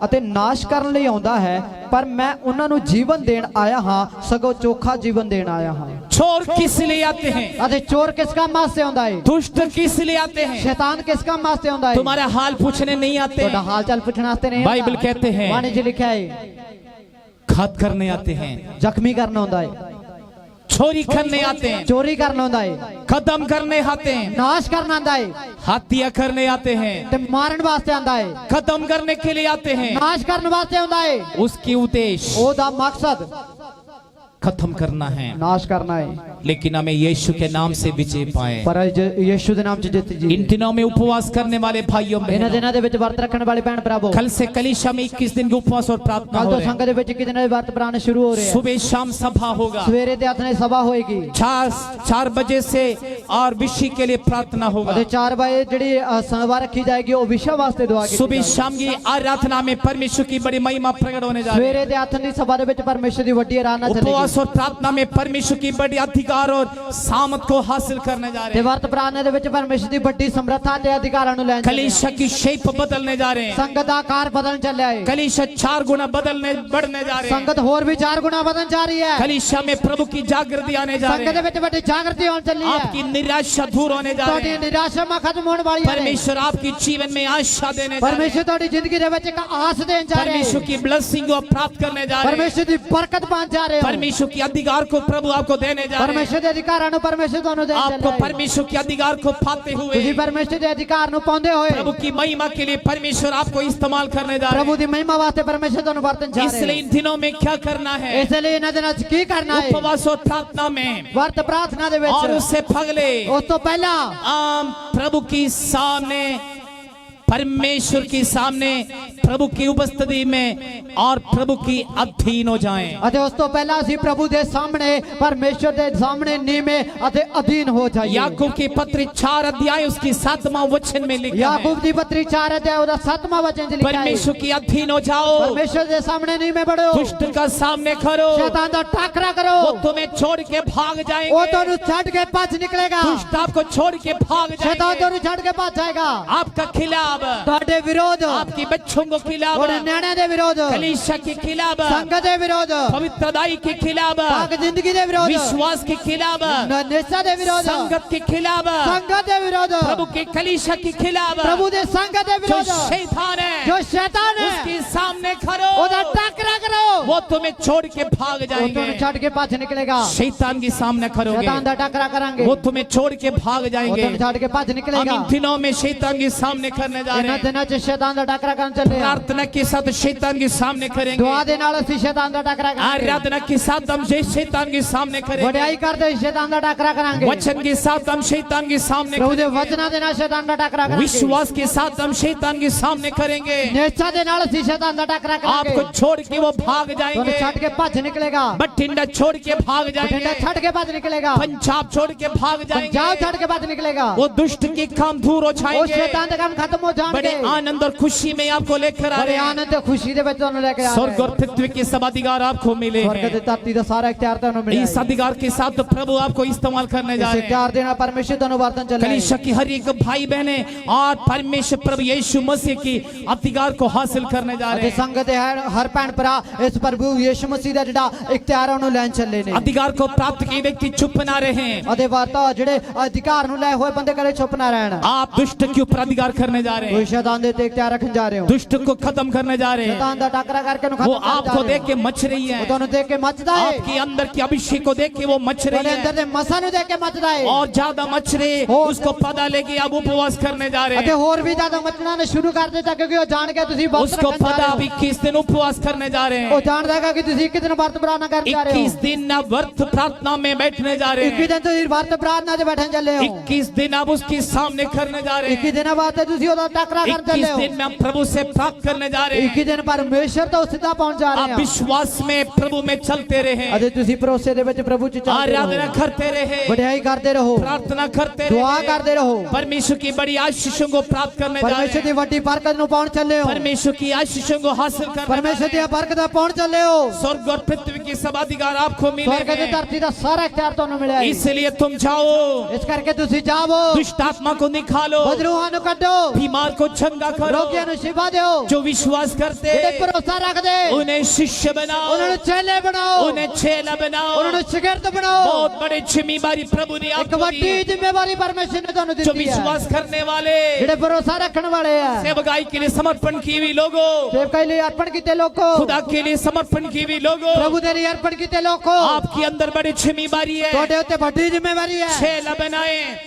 ਅਤੇ ਨਾਸ਼ ਕਰਨ ਲਈ ਆਉਂਦਾ ਹੈ, ਪਰ ਮੈਂ ਉਹਨਾਂ ਨੂੰ ਜੀਵਨ ਦੇਣ ਆਇਆ ਹਾਂ, ਸਗੋਂ ਚੋਖਾ ਜੀਵਨ ਦੇਣ ਆਇਆ ਹਾਂ। चोर किस लिए आते हैं? ਅਤੇ ਚੋਰ ਕਿਸ ਕੰਮ ਵਾਸਤੇ ਆਉਂਦਾ ਹੈ? दुष्ट किस लिए आते हैं? शैतान किस काम वास्ते आਉਂਦਾ ਹੈ? तुम्हारा हाल पूछने नहीं आते, ਤੁਹਾਡਾ ਹਾਲ ਚਾਲ ਪੁੱਛਣ ਵਾਸਤੇ ਨਹੀਂ बाइबल कहते हैं ਬਾਣੀ 'ਚ ਲਿਖਿਆ ਹੈ घात करने आते हैं, ਜ਼ਖਮੀ ਕਰਨ ਆਉਂਦਾ ਹੈ, चोरी करने आते हैं, ਚੋਰੀ ਕਰਨ ਆਉਂਦਾ ਹੈ, खत्म करने आते हैं, ਨਾਸ਼ ਕਰਨ ਆਉਂਦਾ ਹੈ हत्या करने आते हैं, ਤੇ ਮਾਰਨ ਵਾਸਤੇ ਆਉਂਦਾ ਹੈ, खत्म करने के लिए आते हैं। ਨਾਸ਼ ਕਰਨ ਵਾਸਤੇ ਆਉਂਦਾ ਹੈ। उसकी उद्देश्य ਉਹਦਾ ਮਕਸਦ खत्म करना है। ਨਾਸ਼ ਕਰਨਾ ਹੈ। लेकिन हमें यीशु के नाम से विजय पाए। ਪਰ ਯੀਸ਼ੂ ਦੇ ਨਾਮ 'ਚ ਜਿੱਤ ਜੀ। इन दिनों में उपवास करने वाले भाइयों ਇਹਨਾਂ बहनों, ਦਿਨਾਂ ਦੇ ਵਿੱਚ ਵਰਤ ਰੱਖਣ ਵਾਲੇ ਭੈਣ ਭਰਾਵੋ, कल से कलीसिया में 21 दिन के उपवास और प्रार्थना ਕੱਲ हो ਤੋਂ रहे हैं। ਸੰਗਤ ਦੇ ਵਿੱਚ 21 ਦਿਨਾਂ ਦੇ ਵਰਤ ਪ੍ਰਾਣ ਸ਼ੁਰੂ ਹੋ ਰਹੇ ਆ। सुबह शाम सभा होगा, ਸਵੇਰੇ ਤੇ ਆਥਣੇ ਸਭਾ ਹੋਏਗੀ 4 बजे से और विषय के लिए प्रार्थना होगा। ਅਤੇ 4 ਵਜੇ ਜਿਹੜੀ ਸੇਵਾ ਰੱਖੀ ਜਾਏਗੀ ਉਹ ਵਿਸ਼ਾ ਵਾਸਤੇ ਦੁਆ ਕੀਤੀ सुबह ਜਾਏਗੀ। शाम की आराधना में परमेश्वर की बड़ी महिमा प्रकट होने जा रही है। ਸਵੇਰੇ ਤੇ ਆਥਣ ਦੀ ਸਭਾ ਦੇ ਵਿੱਚ ਪਰਮੇਸ਼ਰ ਦੀ ਵੱਡੀ ਆਰਾਧਨਾ ਚੱਲੇਗੀ उपवास और प्रार्थना में परमेश्वर की बड़ी अधिकार और सामर्थ को हासिल करने जा रहे ਤੇ हैं। ਵਰਤ ਪ੍ਰਾर्थਨਾ ਦੇ ਵਿੱਚ ਪਰਮੇਸ਼ਰ ਦੀ ਵੱਡੀ ਸਮਰੱਥਾ ਤੇ ਅਧਿਕਾਰਾਂ ਨੂੰ ਲੈਣ ਚੱਲੇ ਆ। कलीसिया की शेप बदलने जा रहे हैं। ਸੰਗਤ ਦਾ ਆਕਾਰ ਬਦਲਣ ਚੱਲਿਆ ਹੈ। कलीसिया 4 गुना बदलने बढ़ने जा रहे हैं। ਸੰਗਤ ਹੋਰ ਵੀ 4 ਗੁਣਾ ਵਧਣ ਜਾ ਰਹੀ ਹੈ। कलीसिया में प्रभु की जागृति आने जा रही ਸੰਗਤ ਦੇ है। ਵਿੱਚ ਵੱਡੀ ਜਾਗਰਤੀ ਹੋਣ ਚੱਲੀ ਹੈ। आपकी निराशा दूर होने जा रही ਤੁਹਾਡੀ है। ਨਿਰਾਸ਼ਾ ਖਤਮ ਹੋਣ ਵਾਲੀ ਹੈ। परमेश्वर आपकी जीवन में आशा देने जा रहे ਪਰਮੇਸ਼ਰ हैं। ਤੁਹਾਡੀ ਜ਼ਿੰਦਗੀ ਦੇ ਵਿੱਚ ਇੱਕ ਆਸ ਦੇਣ ਜਾ ਰਿਹਾ परमेश्वर ਹੈ। की ब्लेसिंग को प्राप्त करने जा रहे हैं। ਪਰਮੇਸ਼ਰ ਦੀ ਬਰਕਤ ਪਾਣ ਜਾ ਰਹੇ ਹੋ। परमेश्वर के अधिकार को प्रभु आपको देने जा रहे हैं। ਪਰਮੇਸ਼ਰ ਦੇ ਅਧਿਕਾਰਾਂ ਨੂੰ ਪਰਮੇਸ਼ਰ ਤੁਹਾਨੂੰ ਦੇਣ आपको ਚੱਲਿਆ ਹੈ। परमेश्वर के अधिकार को पाते हुए ਤੁਸੀਂ ਪਰਮੇਸ਼ਰ ਦੇ ਅਧਿਕਾਰ ਨੂੰ ਪਾਉਂਦੇ ਹੋਏ प्रभु की महिमा के लिए परमेश्वर आपको इस्तेमाल करने जा रहे ਪ੍ਰਭੂ ਦੀ ਮਹਿਮਾ ਵਾਸਤੇ ਪਰਮੇਸ਼ਰ ਤੁਹਾਨੂੰ ਵਰਤਣ ਜਾ हैं। ਰਿਹਾ इसलिए ਹੈ। इन दिनों में क्या करना है? ਇਸ ਲਈ ਇਹਨਾਂ ਦਿਨਾਂ 'ਚ ਕੀ ਕਰਨਾ ਹੈ? उपवास और प्रार्थना में ਵਰਤ ਪ੍ਰਾਰਥਨਾ ਦੇ और ਵਿੱਚ उससे पहले ਉਸ ਤੋਂ ਪਹਿਲਾਂ आम प्रभु की सामने, परमेश्वर के सामने, प्रभु की उपस्थिति में और प्रभु की अधीन हो जाएं। ਅਤੇ ਉਸ ਤੋਂ ਪਹਿਲਾਂ ਅਸੀਂ ਪ੍ਰਭੂ ਦੇ ਸਾਹਮਣੇ ਪਰਮੇਸ਼ਰ ਦੇ ਸਾਹਮਣੇ ਨੀਵੇਂ ਅਤੇ ਅਧੀਨ ਹੋ ਜਾਈਏ। याकूब की पत्री 4 अध्याय उसकी 7वां वचन में लिखा है, ਯਾਕੂਬ ਦੀ ਪੱਤਰੀ 4 ਅਧਿਆਇ ਉਹਦਾ 7ਵਾਂ ਵਚਨ 'ਚ ਲਿਖਿਆ ਹੈ परमेश्वर की अधीन हो जाओ, ਪਰਮੇਸ਼ਰ ਦੇ ਸਾਹਮਣੇ ਨੀਵੇਂ ਬੜੋ, दुष्ट का सामने करो, ਸ਼ੈਤਾਨ ਦਾ ਟਾਕਰਾ ਕਰੋ, वो तुम्हें छोड़ के भाग ਉਹ जाएंगे। ਤੁਹਾਨੂੰ ਛੱਡ ਕੇ ਭੱਜ ਨਿਕਲੇਗਾ। दुष्ट आपको छोड़ के भाग ਸ਼ੈਤਾਨ जाएंगे। ਤੁਹਾਨੂੰ ਛੱਡ ਕੇ ਭੱਜ ਜਾਏਗਾ। आपका खिलाफ, ਤੁਹਾਡੇ ਵਿਰੋਧ, आपकी बच्चों को खिलाफ, ਤੁਹਾਡੇ ਨਿਆਣਿਆਂ ਦੇ ਵਿਰੋਧ, कलीसिया के खिलाफ, ਸੰਗਤ ਦੇ ਵਿਰੋਧ, पवित्रताई के खिलाफ, ਪਾਕ ਜ਼ਿੰਦਗੀ ਦੇ ਵਿਰੋਧ, विश्वास के खिलाफ, ਨਿਸ਼ਚਾ ਦੇ ਵਿਰੋਧ, संगत के खिलाफ, ਸੰਗਤ ਦੇ ਵਿਰੋਧ, प्रभु के कलीसिया के खिलाफ, ਪ੍ਰਭੂ ਦੇ ਸੰਗਤ ਦੇ जो ਵਿਰੋਧ, शैतान ਜੋ है ਸ਼ੈਤਾਨ ਹੈ उसके सामने खड़ो, ਉਹਦਾ ਟਾਕਰਾ ਕਰੋ, वो तुम्हें छोड़ के भाग ਉਹ ਤੁਹਾਨੂੰ जाएंगे। ਛੱਡ ਕੇ ਭੱਜ ਨਿਕਲੇਗਾ। शैतान के सामने खड़ोगे, ਸ਼ੈਤਾਨ ਦਾ ਟਾਕਰਾ ਕਰਾਂਗੇ, वो तुम्हें छोड़ के भाग ਉਹ जाएंगे। ਤੁਹਾਨੂੰ ਛੱਡ ਕੇ ਭੱਜ हम ਨਿਕਲੇਗਾ। इन दिनों में शैतान के सामने करने जा रहे ਇਹਨਾਂ हैं। ਦਿਨਾਂ 'ਚ ਸ਼ੈਤਾਨ ਦਾ ਟਾਕਰਾ ਕਰਨ ਚੱਲੇ ਆ। प्रार्थना के साथ शैतान के सामने करेंगे, ਦੁਆ ਦੇ ਨਾਲ ਅਸੀਂ ਸ਼ੈਤਾਨ ਦਾ ਟਾਕਰਾ ਕਰਾਂਗੇ। आराधना के साथ हम शैतान के सामने करेंगे, ਵਡਿਆਈ ਕਰਦੇ ਸ਼ੈਤਾਨ ਦਾ ਟਾਕਰਾ ਕਰਾਂਗੇ। वचन के साथ हम शैतान के सामने ਪ੍ਰਭੂ ਦੇ करेंगे, ਵਚਨਾਂ ਦੇ ਨਾਲ ਸ਼ੈਤਾਨ ਦਾ ਟਾਕਰਾ ਕਰਾਂਗੇ। विश्वास के साथ हम शैतान के सामने करेंगे। ਨਿਸ਼ਚਾ ਦੇ ਨਾਲ ਅਸੀਂ ਸ਼ੈਤਾਨ ਦਾ ਟਾਕਰਾ ਕਰਾਂਗੇ। आपको छोड़ के वो भाग ਤੁਹਾਨੂੰ जाएंगे, ਛੱਡ ਕੇ ਭੱਜ ਨਿਕਲੇਗਾ। बठिंडा छोड़ के भाग ਬਠਿੰਡਾ जाएंगे, ਛੱਡ ਕੇ ਭੱਜ ਨਿਕਲੇਗਾ। पंजाब छोड़ के भाग ਪੰਜਾਬ जाएंगे। ਛੱਡ ਕੇ ਭੱਜ ਨਿਕਲੇਗਾ। वो दुष्ट के काम दूर हो ਉਹ जाएंगे। ਸ਼ੈਤਾਨ ਦੇ ਕੰਮ ਖਤਮ ਹੋ बड़े ਜਾਣਗੇ। आनंद और खुशी में आपको लेकर आ ਬੜੇ रहे हैं। ਆਨੰਦ ਤੇ ਖੁਸ਼ੀ ਦੇ ਵਿੱਚ ਤੁਹਾਨੂੰ ਲੈ ਕੇ ਆ स्वर्ग ਰਹੇ और पृथ्वी के सब अधिकार आपको मिले स्वर्ग हैं। ਤੇ ਧਰਤੀ ਦਾ ਸਾਰਾ ਇਖਤਿਆਰ ਤੁਹਾਨੂੰ ਮਿਲਿਆ इस ਹੈ। अधिकार के साथ तो प्रभु आपको इस्तेमाल करने जा ਇਸ रहे हैं। ਇਖਤਿਆਰ ਦੇ ਨਾਲ ਪਰਮੇਸ਼ਰ ਤੁਹਾਨੂੰ ਵਰਤਨ ਚੱਲਿਆ ਹੈ। कलीसिया की हर एक भाई बहने और परमेश्वर प्रभु यीशु मसीह की अधिकार को हासिल करने जा रहे ਅਤੇ हैं। ਸੰਗਤ ਦੇ ਹਰ ਭੈਣ ਭਰਾ ਇਸ ਪ੍ਰਭੂ ਯਿਸੂ ਮਸੀਹ ਦਾ ਜਿਹੜਾ ਇਖਤਿਆਰ ਉਹਨੂੰ ਲੈਣ ਚੱਲੇ ਨੇ। अधिकार को प्राप्त किए व्यक्ति चुप ना रहे। ਅਤੇ ਵਾਰਤਾ ਜਿਹੜੇ ਅਧਿਕਾਰ ਨੂੰ ਲੈ ਹੋਏ ਬੰਦੇ ਕਦੇ ਚੁੱਪ ਨਾ ਰਹਿਣ। आप दुष्ट के ऊपर अधिकार करने जा रहे ਕੋਈ हैं, ਸ਼ੈਤਾਨ ਦੇ ਤੇ ਇਖਤਿਆਰ ਰੱਖਣ ਜਾ ਰਹੇ ਹੋ। दुष्ट को खत्म करने जा रहे हैं। ਸ਼ੈਤਾਨ ਦਾ ਟਾਕਰਾ ਕਰਕੇ ਉਹਨੂੰ वो ਖਤਮ ਕਰਨ ਜਾ आपको ਰਹੇ देख ਹੋ। के मच रही ਉਹ है, ਤੁਹਾਨੂੰ ਦੇਖ ਕੇ ਮੱਚਦਾ ਹੈ। आपके अंदर के अभिषेक को देख के वो मच रही ਤੁਹਾਡੇ ਅੰਦਰ है ਦੇ ਮਸਾਂ ਨੂੰ ਦੇਖ ਕੇ ਮੱਚਦਾ ਹੈ। और ज्यादा मच रहे, उसको पता लगे आप उपवास करने जा रहे ਅਤੇ हैं। ਹੋਰ ਵੀ ਜ਼ਿਆਦਾ ਮੱਚਣਾ ਨੇ ਸ਼ੁਰੂ ਕਰ ਦਿੱਤਾ ਕਿਉਂਕਿ ਉਹ ਜਾਣ ਕੇ ਤੁਸੀਂ ਵਰਤ उसको ਰੱਖਣ ਜਾ पता ਰਹੇ आप ਹੋ। 21 दिन उपवास करने जा रहे ਉਹ हैं। ਜਾਣਦਾ ਹੈਗਾ ਕਿ ਤੁਸੀਂ 21 ਦਿਨ ਵਰਤ ਪ੍ਰਾਰਥਨਾ ਕਰਨ ਜਾ ਰਹੇ 21 ਹੋ। दिन आप व्रत प्रार्थना में बैठने जा रहे 21 हैं। ਦਿਨ ਤੁਸੀਂ ਵਰਤ ਪ੍ਰਾਰਥਨਾ 'ਚ ਬੈਠਣ ਚੱਲੇ ਹੋ। 21 दिन आप उसके सामने करने जा रहे 21 हैं। ਦਿਨਾਂ ਬਾਅਦ ਤੁਸੀਂ ਉਹਦਾ ਟਾਕਰਾ ਕਰਨ ਚੱਲੇ 21 ਹੋ। दिन में हम प्रभु से प्राप्त करने जा रहे 21 हैं। ਦਿਨ ਪਰਮੇਸ਼ਰ ਤੋਂ ਸਿੱਧਾ ਪਹੁੰਚ ਜਾ ਰਹੇ आप ਹੋ। विश्वास में प्रभु में चलते रहे, ਅਤੇ ਤੁਸੀਂ ਭਰੋਸੇ ਦੇ ਵਿੱਚ ਪ੍ਰਭੂ 'ਚ ਚੱਲਦੇ आराधना ਰਹੋ। करते रहे, ਵਡਿਆਈ ਕਰਦੇ ਰਹੋ। प्रार्थना करते ਦੁਆ रहे, ਕਰਦੇ ਰਹੋ। परमेश्वर की बड़ी आशीषों को प्राप्त करने जा ਪਰਮੇਸ਼ਰ रहे ਦੀ हैं। ਵੱਡੀ ਬਰਕਤ ਨੂੰ ਪਾਉਣ ਚੱਲੇ ਹੋ। परमेश्वर की आशीषों को हासिल करने जा ਪਰਮੇਸ਼ਰ रहे ਦੀਆਂ हैं। ਬਰਕਤਾਂ ਪਾਉਣ ਚੱਲੇ ਹੋ। स्वर्ग और पृथ्वी के सब अधिकार आपको मिले ਸਵਰਗ ਤੇ हैं। ਧਰਤੀ ਦਾ ਸਾਰਾ ਇਖਤਿਆਰ ਤੁਹਾਨੂੰ ਮਿਲਿਆ ਹੈ। इसलिए तुम जाओ, ਇਸ ਕਰਕੇ ਤੁਸੀਂ ਜਾਵੋ। दुष्ट आत्मा को निकालो, ਬਦਰੂਹਾਂ ਨੂੰ ਕੱਢੋ। बीमार को चंगा करो, ਰੋਗੀਆਂ ਨੂੰ ਸ਼ਿਫਾ ਦਿਓ। जो विश्वास करते ਜਿਹੜੇ ਭਰੋਸਾ ਰੱਖਦੇ उन्हें शिष्य बनाओ, ਉਹਨਾਂ ਨੂੰ ਚੇਲੇ ਬਣਾਓ। उन्हें चेला बनाओ। ਉਹਨਾਂ ਨੂੰ ਸ਼ਾਗਿਰਦ ਬਣਾਓ। बहुत बड़ी जिम्मेदारी प्रभु ने ਇੱਕ आपको दी ਵੱਡੀ है। ਜ਼ਿੰਮੇਵਾਰੀ ਪਰਮੇਸ਼ਰ ਨੇ ਤੁਹਾਨੂੰ जो ਦਿੱਤੀ ਹੈ। विश्वास करने वाले, ਜਿਹੜੇ ਭਰੋਸਾ ਰੱਖਣ ਵਾਲੇ ਆ। सेवकाई के लिए समर्पण की हुई लोगों, ਸੇਵਕਾਈ ਲਈ ਅਰਪਣ ਕੀਤੇ ਲੋਕੋ। खुदा के लिए समर्पण की हुई लोगों, ਪ੍ਰਭੂ ਦੇ ਲਈ ਅਰਪਣ ਕੀਤੇ ਲੋਕੋ। आपके अंदर बड़ी जिम्मेदारी है। ਤੁਹਾਡੇ ਉੱਤੇ ਵੱਡੀ ਜ਼ਿੰਮੇਵਾਰੀ ਹੈ। चेला बनाए,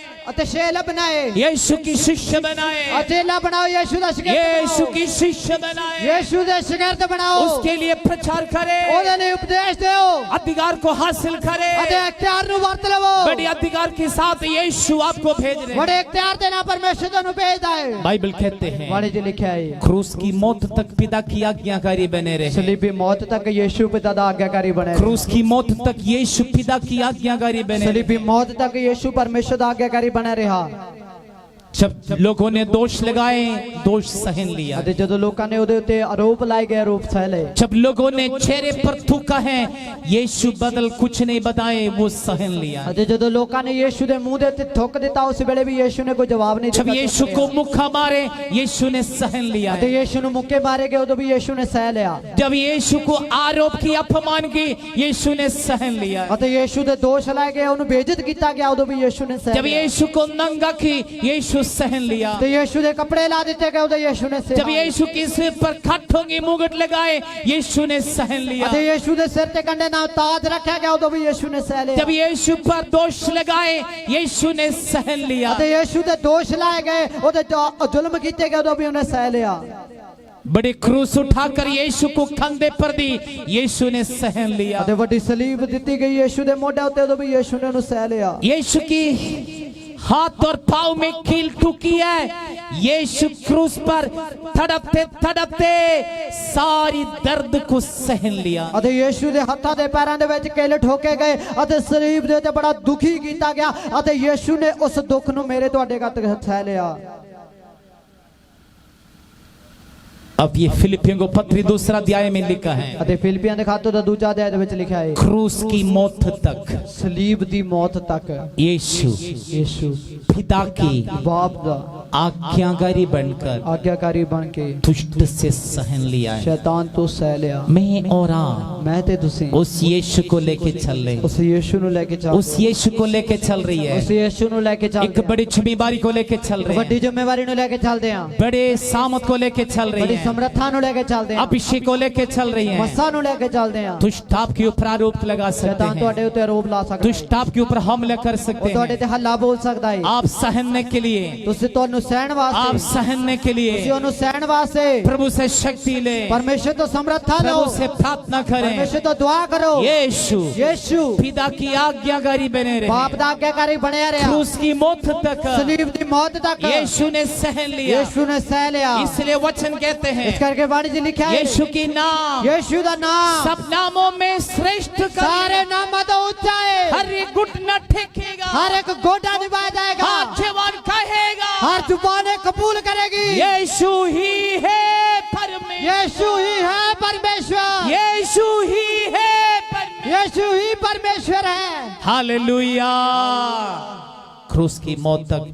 ਅਤੇ ਸ਼ੇਲ ਬਣਾਏ यीशु की शिष्य बनाए, ਅਚੇਲਾ ਬਣਾਓ ਯੀਸ਼ੂ ਦਾ ਸ਼ਾਗਿਰਦ यीशु ਬਣਾਓ की शिष्य बनाए, ਯੀਸ਼ੂ ਦੇ ਸ਼ਾਗਿਰਦ ਬਣਾਓ उसके लिए प्रचार करे, ਉਹਦੇ ਲਈ ਉਪਦੇਸ਼ ਦਿਓ अधिकार को हासिल करे। ਅਤੇ ਇਖਤਿਆਰ ਨੂੰ ਵਰਤ ਲਵੋ बड़े अधिकार के साथ यीशु आपको भेज रहे हैं। ਬੜੇ ਇਖਤਿਆਰ ਦੇ ਨਾਲ ਪਰਮੇਸ਼ਰ ਤੁਹਾਨੂੰ ਭੇਜਦਾ ਹੈ बाइबल कहते हैं ਬਾਣੀ 'ਚ ਲਿਖਿਆ ਹੈ क्रूस की मौत तक पिता की आज्ञाकारी बने रहे। ਸਲੀਬੀ ਮੌਤ ਤੱਕ ਯੀਸ਼ੂ ਪਿਤਾ ਦਾ ਆਗਿਆਕਾਰੀ ਬਣੇ क्रूस की मौत तक यीशु पिता की आज्ञाकारी बने रहे। ਸਲੀਬੀ ਮੌਤ ਤੱਕ ਯੀਸ਼ੂ ਪਰਮੇਸ਼ਰ ਦਾ ਆਗਿਆਕਾਰੀ ਬਣਿਆ ਰਿਹਾ जब लोगों ने दोष लगाए, दोष सहन लिया। ਅਤੇ ਜਦੋਂ ਲੋਕਾਂ ਨੇ ਉਹਦੇ ਉੱਤੇ ਆਰੋਪ ਲਾਏ ਗਏ ਆਰੋਪ ਸਹਿ ਲਏ जब लोगों ने चेहरे पर थूका है, यीशु बदल कुछ नहीं बताए, वो सहन लिया। ਅਤੇ ਜਦੋਂ ਲੋਕਾਂ ਨੇ ਯੀਸ਼ੂ ਦੇ ਮੂੰਹ ਦੇ ਉੱਤੇ ਥੁੱਕ ਦਿੱਤਾ ਉਸ ਵੇਲੇ ਵੀ ਯੀਸ਼ੂ ਨੇ ਕੋਈ ਜਵਾਬ ਨਹੀਂ जब ਦਿੱਤਾ यीशु को मुक्का मारे, यीशु ने सहन लिया। ਅਤੇ ਯੀਸ਼ੂ ਨੂੰ ਮੁੱਕੇ ਮਾਰੇ ਗਏ ਉਦੋਂ ਵੀ ਯੀਸ਼ੂ ਨੇ ਸਹਿ ਲਿਆ जब यीशु को आरोप की, अपमान की, यीशु ने सहन लिया। ਅਤੇ ਯੀਸ਼ੂ ਦੇ ਦੋਸ਼ ਲਾਏ ਗਏ ਉਹਨੂੰ ਬੇਇੱਜ਼ਤ ਕੀਤਾ ਗਿਆ ਉਦੋਂ ਵੀ ਯੀਸ਼ੂ ਨੇ ਸਹਿ जब ਲਿਆ यीशु को नंगा की, यीशु सहन लिया। ਤੇ ਯੀਸ਼ੂ ਦੇ ਕੱਪੜੇ ਲਾ ਦਿੱਤੇ ਗਏ ਉਦੋਂ ਯੀਸ਼ੂ ਨੇ ਸਹਿ जब यीशु के सिर पर कांटों की मुकुट लगाए, यीशु ने सहन लिया। ਅਤੇ ਯੀਸ਼ੂ ਦੇ ਸਿਰ ਤੇ ਕੰਡੇ ਨਾਲ ਤਾਜ ਰੱਖਿਆ ਗਿਆ ਉਦੋਂ ਵੀ ਯੀਸ਼ੂ ਨੇ ਸਹਿ ਲਿਆ जब यीशु पर दोष लगाए, यीशु ने सहन लिया। ਅਤੇ ਯੀਸ਼ੂ ਦੇ ਦੋਸ਼ ਲਾਏ ਗਏ ਉਹਦੇ ਜ਼ੁਲਮ ਕੀਤੇ ਗਏ ਉਦੋਂ ਵੀ ਉਹਨੇ ਸਹਿ ਲਿਆ बड़े क्रूस उठाकर यीशु को कंधे पर दी, यीशु ने सहन लिया। ਅਤੇ ਵੱਡੀ ਸਲੀਬ ਦਿੱਤੀ ਗਈ ਯੀਸ਼ੂ ਦੇ ਮੋਢੇ ਉੱਤੇ ਉਦੋਂ ਵੀ ਯੀਸ਼ੂ ਨੇ ਉਹਨੂੰ ਸਹਿ ਲਿਆ यीशु की हाथ और पांव में कील ठुकी है, यीशु क्रूस पर तड़पते तड़पते सारी दर्द को सहन लिया। ਅਤੇ ਯੀਸ਼ੂ ਦੇ ਹੱਥਾਂ ਦੇ ਪੈਰਾਂ ਦੇ ਵਿੱਚ ਕਿੱਲ ਠੋਕੇ ਗਏ ਅਤੇ ਸਲੀਬ ਦੇ ਉੱਤੇ ਬੜਾ ਦੁਖੀ ਕੀਤਾ ਗਿਆ ਅਤੇ ਯੀਸ਼ੂ ਨੇ ਉਸ ਦੁੱਖ ਨੂੰ ਮੇਰੇ ਤੁਹਾਡੇ ਖਾਤਰ ਸਹਿ ਲਿਆ अब ये फिलिपियों को पत्री दूसरा अध्याय में लिखा है, ਅਤੇ ਫਿਲਿਪੀਆਂ ਦੇ ਖਾਤੇ ਦਾ ਦੂਜਾ ਅਧਿਆਇ ਦੇ ਵਿੱਚ ਲਿਖਿਆ ਹੈ क्रूस की मौत तक ਸਲੀਬ ਦੀ ਮੌਤ ਤੱਕ यीशु ਯੀਸ਼ੂ पिता की ਬਾਪ ਦਾ आज्ञाकारी बनकर ਆਗਿਆਕਾਰੀ ਬਣ ਕੇ दुष्ट से सहन लिया है। ਸ਼ੈਤਾਨ ਤੋਂ ਸਹਿ ਲਿਆ मैं और आप ਮੈਂ ਤੇ ਤੁਸੀਂ उस यीशु को लेके चल रहे, ਉਸ ਯੀਸ਼ੂ ਨੂੰ ਲੈ ਕੇ ਚੱਲ उस यीशु को लेके चल रही है। ਉਸ ਯੀਸ਼ੂ ਨੂੰ ਲੈ ਕੇ एक ਚੱਲਦੇ बड़ी जिम्मेदारी को लेके चल रहे ਵੱਡੀ हैं, ਜ਼ਿੰਮੇਵਾਰੀ ਨੂੰ ਲੈ ਕੇ ਚੱਲਦੇ ਹਾਂ बड़े सामत को लेके चल रही ਬੜੀ है, ਸਮਰੱਥਾ ਨੂੰ ਲੈ ਕੇ ਚੱਲਦੇ ਹਾਂ अभिषेक को लेके चल रही है। ਮੱਸਾ ਨੂੰ ਲੈ ਕੇ ਚੱਲਦੇ ਹਾਂ दुष्ट आपके ऊपर आरोप लगा सकते ਸ਼ੈਤਾਨ हैं, ਤੁਹਾਡੇ ਉੱਤੇ ਆਰੋਪ ਲਾ ਸਕਦਾ ਹੈ दुष्ट आपके ऊपर हमला कर ਉਹ सकते ਤੁਹਾਡੇ हैं। ਤੇ ਹੱਲਾ ਬੋਲ ਸਕਦਾ ਹੈ आप सहनने के लिए, ਤੁਸੀਂ ਤੁਹਾਨੂੰ ਸਹਿਣ आप ਵਾਸਤੇ सहनने के ਤੁਸੀਂ लिए ਉਹਨੂੰ ਸਹਿਣ ਵਾਸਤੇ प्रभु से शक्ति ले, ਪਰਮੇਸ਼ਰ ਤੋਂ ਸਮਰੱਥਾ ਲਓ प्रभु से प्रार्थना करें। ਪਰਮੇਸ਼ਰ ਤੋਂ ਦੁਆ ਕਰੋ यीशु ਯੀਸ਼ੂ पिता की आज्ञाकारी बने ਬਾਪ रहे, ਦਾ ਆਗਿਆਕਾਰੀ ਬਣਿਆ ਰਿਹਾ क्रूस की मौत तक ਸਲੀਬ ਦੀ ਮੌਤ ਤੱਕ यीशु ने सहन लिया। ਯੀਸ਼ੂ ਨੇ ਸਹਿ ਲਿਆ इसलिए वचन कहते ਇਸ हैं ਕਰਕੇ ਬਾਣੀ 'ਚ ਲਿਖਿਆ ਹੈ यीशु की नाम ਯੀਸ਼ੂ ਦਾ ਨਾਮ सब नामों में श्रेष्ठ ਸਾਰੇ कर, ਨਾਮਾਂ ਤੋਂ ਉੱਚਾ ਹੈ हर एक घुटना टेकेगा, हर एक गोटा निभाया जाएगा हर जवान कहेगा हर जुबानें कबूल करेगी यीशु ही है परमेश्वर, यीशु ही है परमेश्वर यीशु ही है परमेश्वर। यीशु ही परमेश्वर है हालेलुया। क्रूस की मौत तक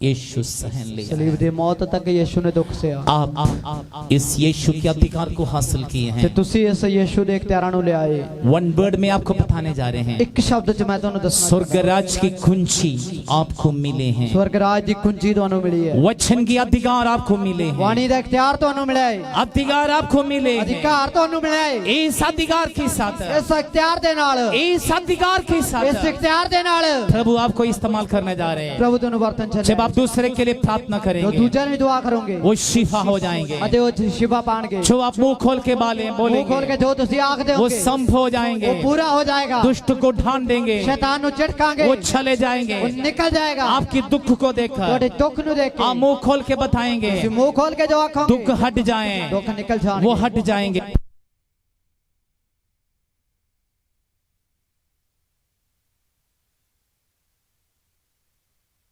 यीशु सहन लिया। सलीब ਦੀ ਮੌਤ ਤੱਕ ਯੀਸ਼ੂ ਨੇ ਦੁੱਖ ਸਹਿਆ आप इस यीशु के अधिकार को हासिल किए ਤੇ हैं। ਤੁਸੀਂ ਇਸ ਯੀਸ਼ੂ ਦੇ ਇਖਤਿਆਰਾਂ ਨੂੰ ਲਿਆਏ वन वर्ड में आपको बताने जा रहे हैं, ਇੱਕ ਸ਼ਬਦ 'ਚ ਮੈਂ ਤੁਹਾਨੂੰ ਦੱਸਣਾ स्वर्ग राज की कुंजी आपको मिले हैं, ਸਵਰਗ ਰਾਜ ਦੀ ਕੁੰਜੀ ਤੁਹਾਨੂੰ ਮਿਲੀ ਹੈ वचन के अधिकार आपको मिले हैं, ਬਾਣੀ ਦਾ ਇਖਤਿਆਰ ਤੁਹਾਨੂੰ ਮਿਲਿਆ ਹੈ अधिकार आपको मिले हैं। ਅਧਿਕਾਰ ਤੁਹਾਨੂੰ ਮਿਲਿਆ ਹੈ इस अधिकार के साथ, ਇਸ ਇਖਤਿਆਰ ਦੇ ਨਾਲ इस अधिकार के ਇਸ साथ ਇਖਤਿਆਰ ਦੇ ਨਾਲ प्रभु आपको इस्तेमाल करने जा रहे हैं। ਪ੍ਰਭੂ ਤੁਹਾਨੂੰ ਵਰਤਨ जब ਚੱਲੇ आप दूसरे के लिए प्रार्थना ਜੋ करेंगे, ਦੂਜਿਆਂ ਨੂੰ ਵੀ ਦੁਆ ਕਰੋਗੇ वो शिफा हो जाएंगे। ਅਤੇ ਉਹ ਸ਼ਿਫਾ ਪਾਣਗੇ जो आप मुंह खोल के ਮੂੰਹ ਖੋਲ बोलेंगे, ਕੇ ਜੋ ਤੁਸੀਂ ਆਖਦੇ वो ਹੋਗੇ संभ हो जाएंगे। ਉਹ ਪੂਰਾ ਹੋ ਜਾਏਗਾ दुष्ट को ढांड देंगे, शैतान ਨੂੰ ਝਟਕਾਂਗੇ वो चले जाएंगे। ਉਹ ਨਿਕਲ ਜਾਏਗਾ आपकी दुख को देखकर ਤੁਹਾਡੇ ਦੁੱਖ ਨੂੰ ਦੇਖ ਕੇ आप मुंह खोल के बताएंगे, ਤੁਸੀਂ ਮੂੰਹ ਖੋਲ ਕੇ ਜੋ ਆਖੋਗੇ दुख हट जाएं, ਦੁੱਖ ਨਿਕਲ वो ਜਾਣਗੇ हट जाएंगे।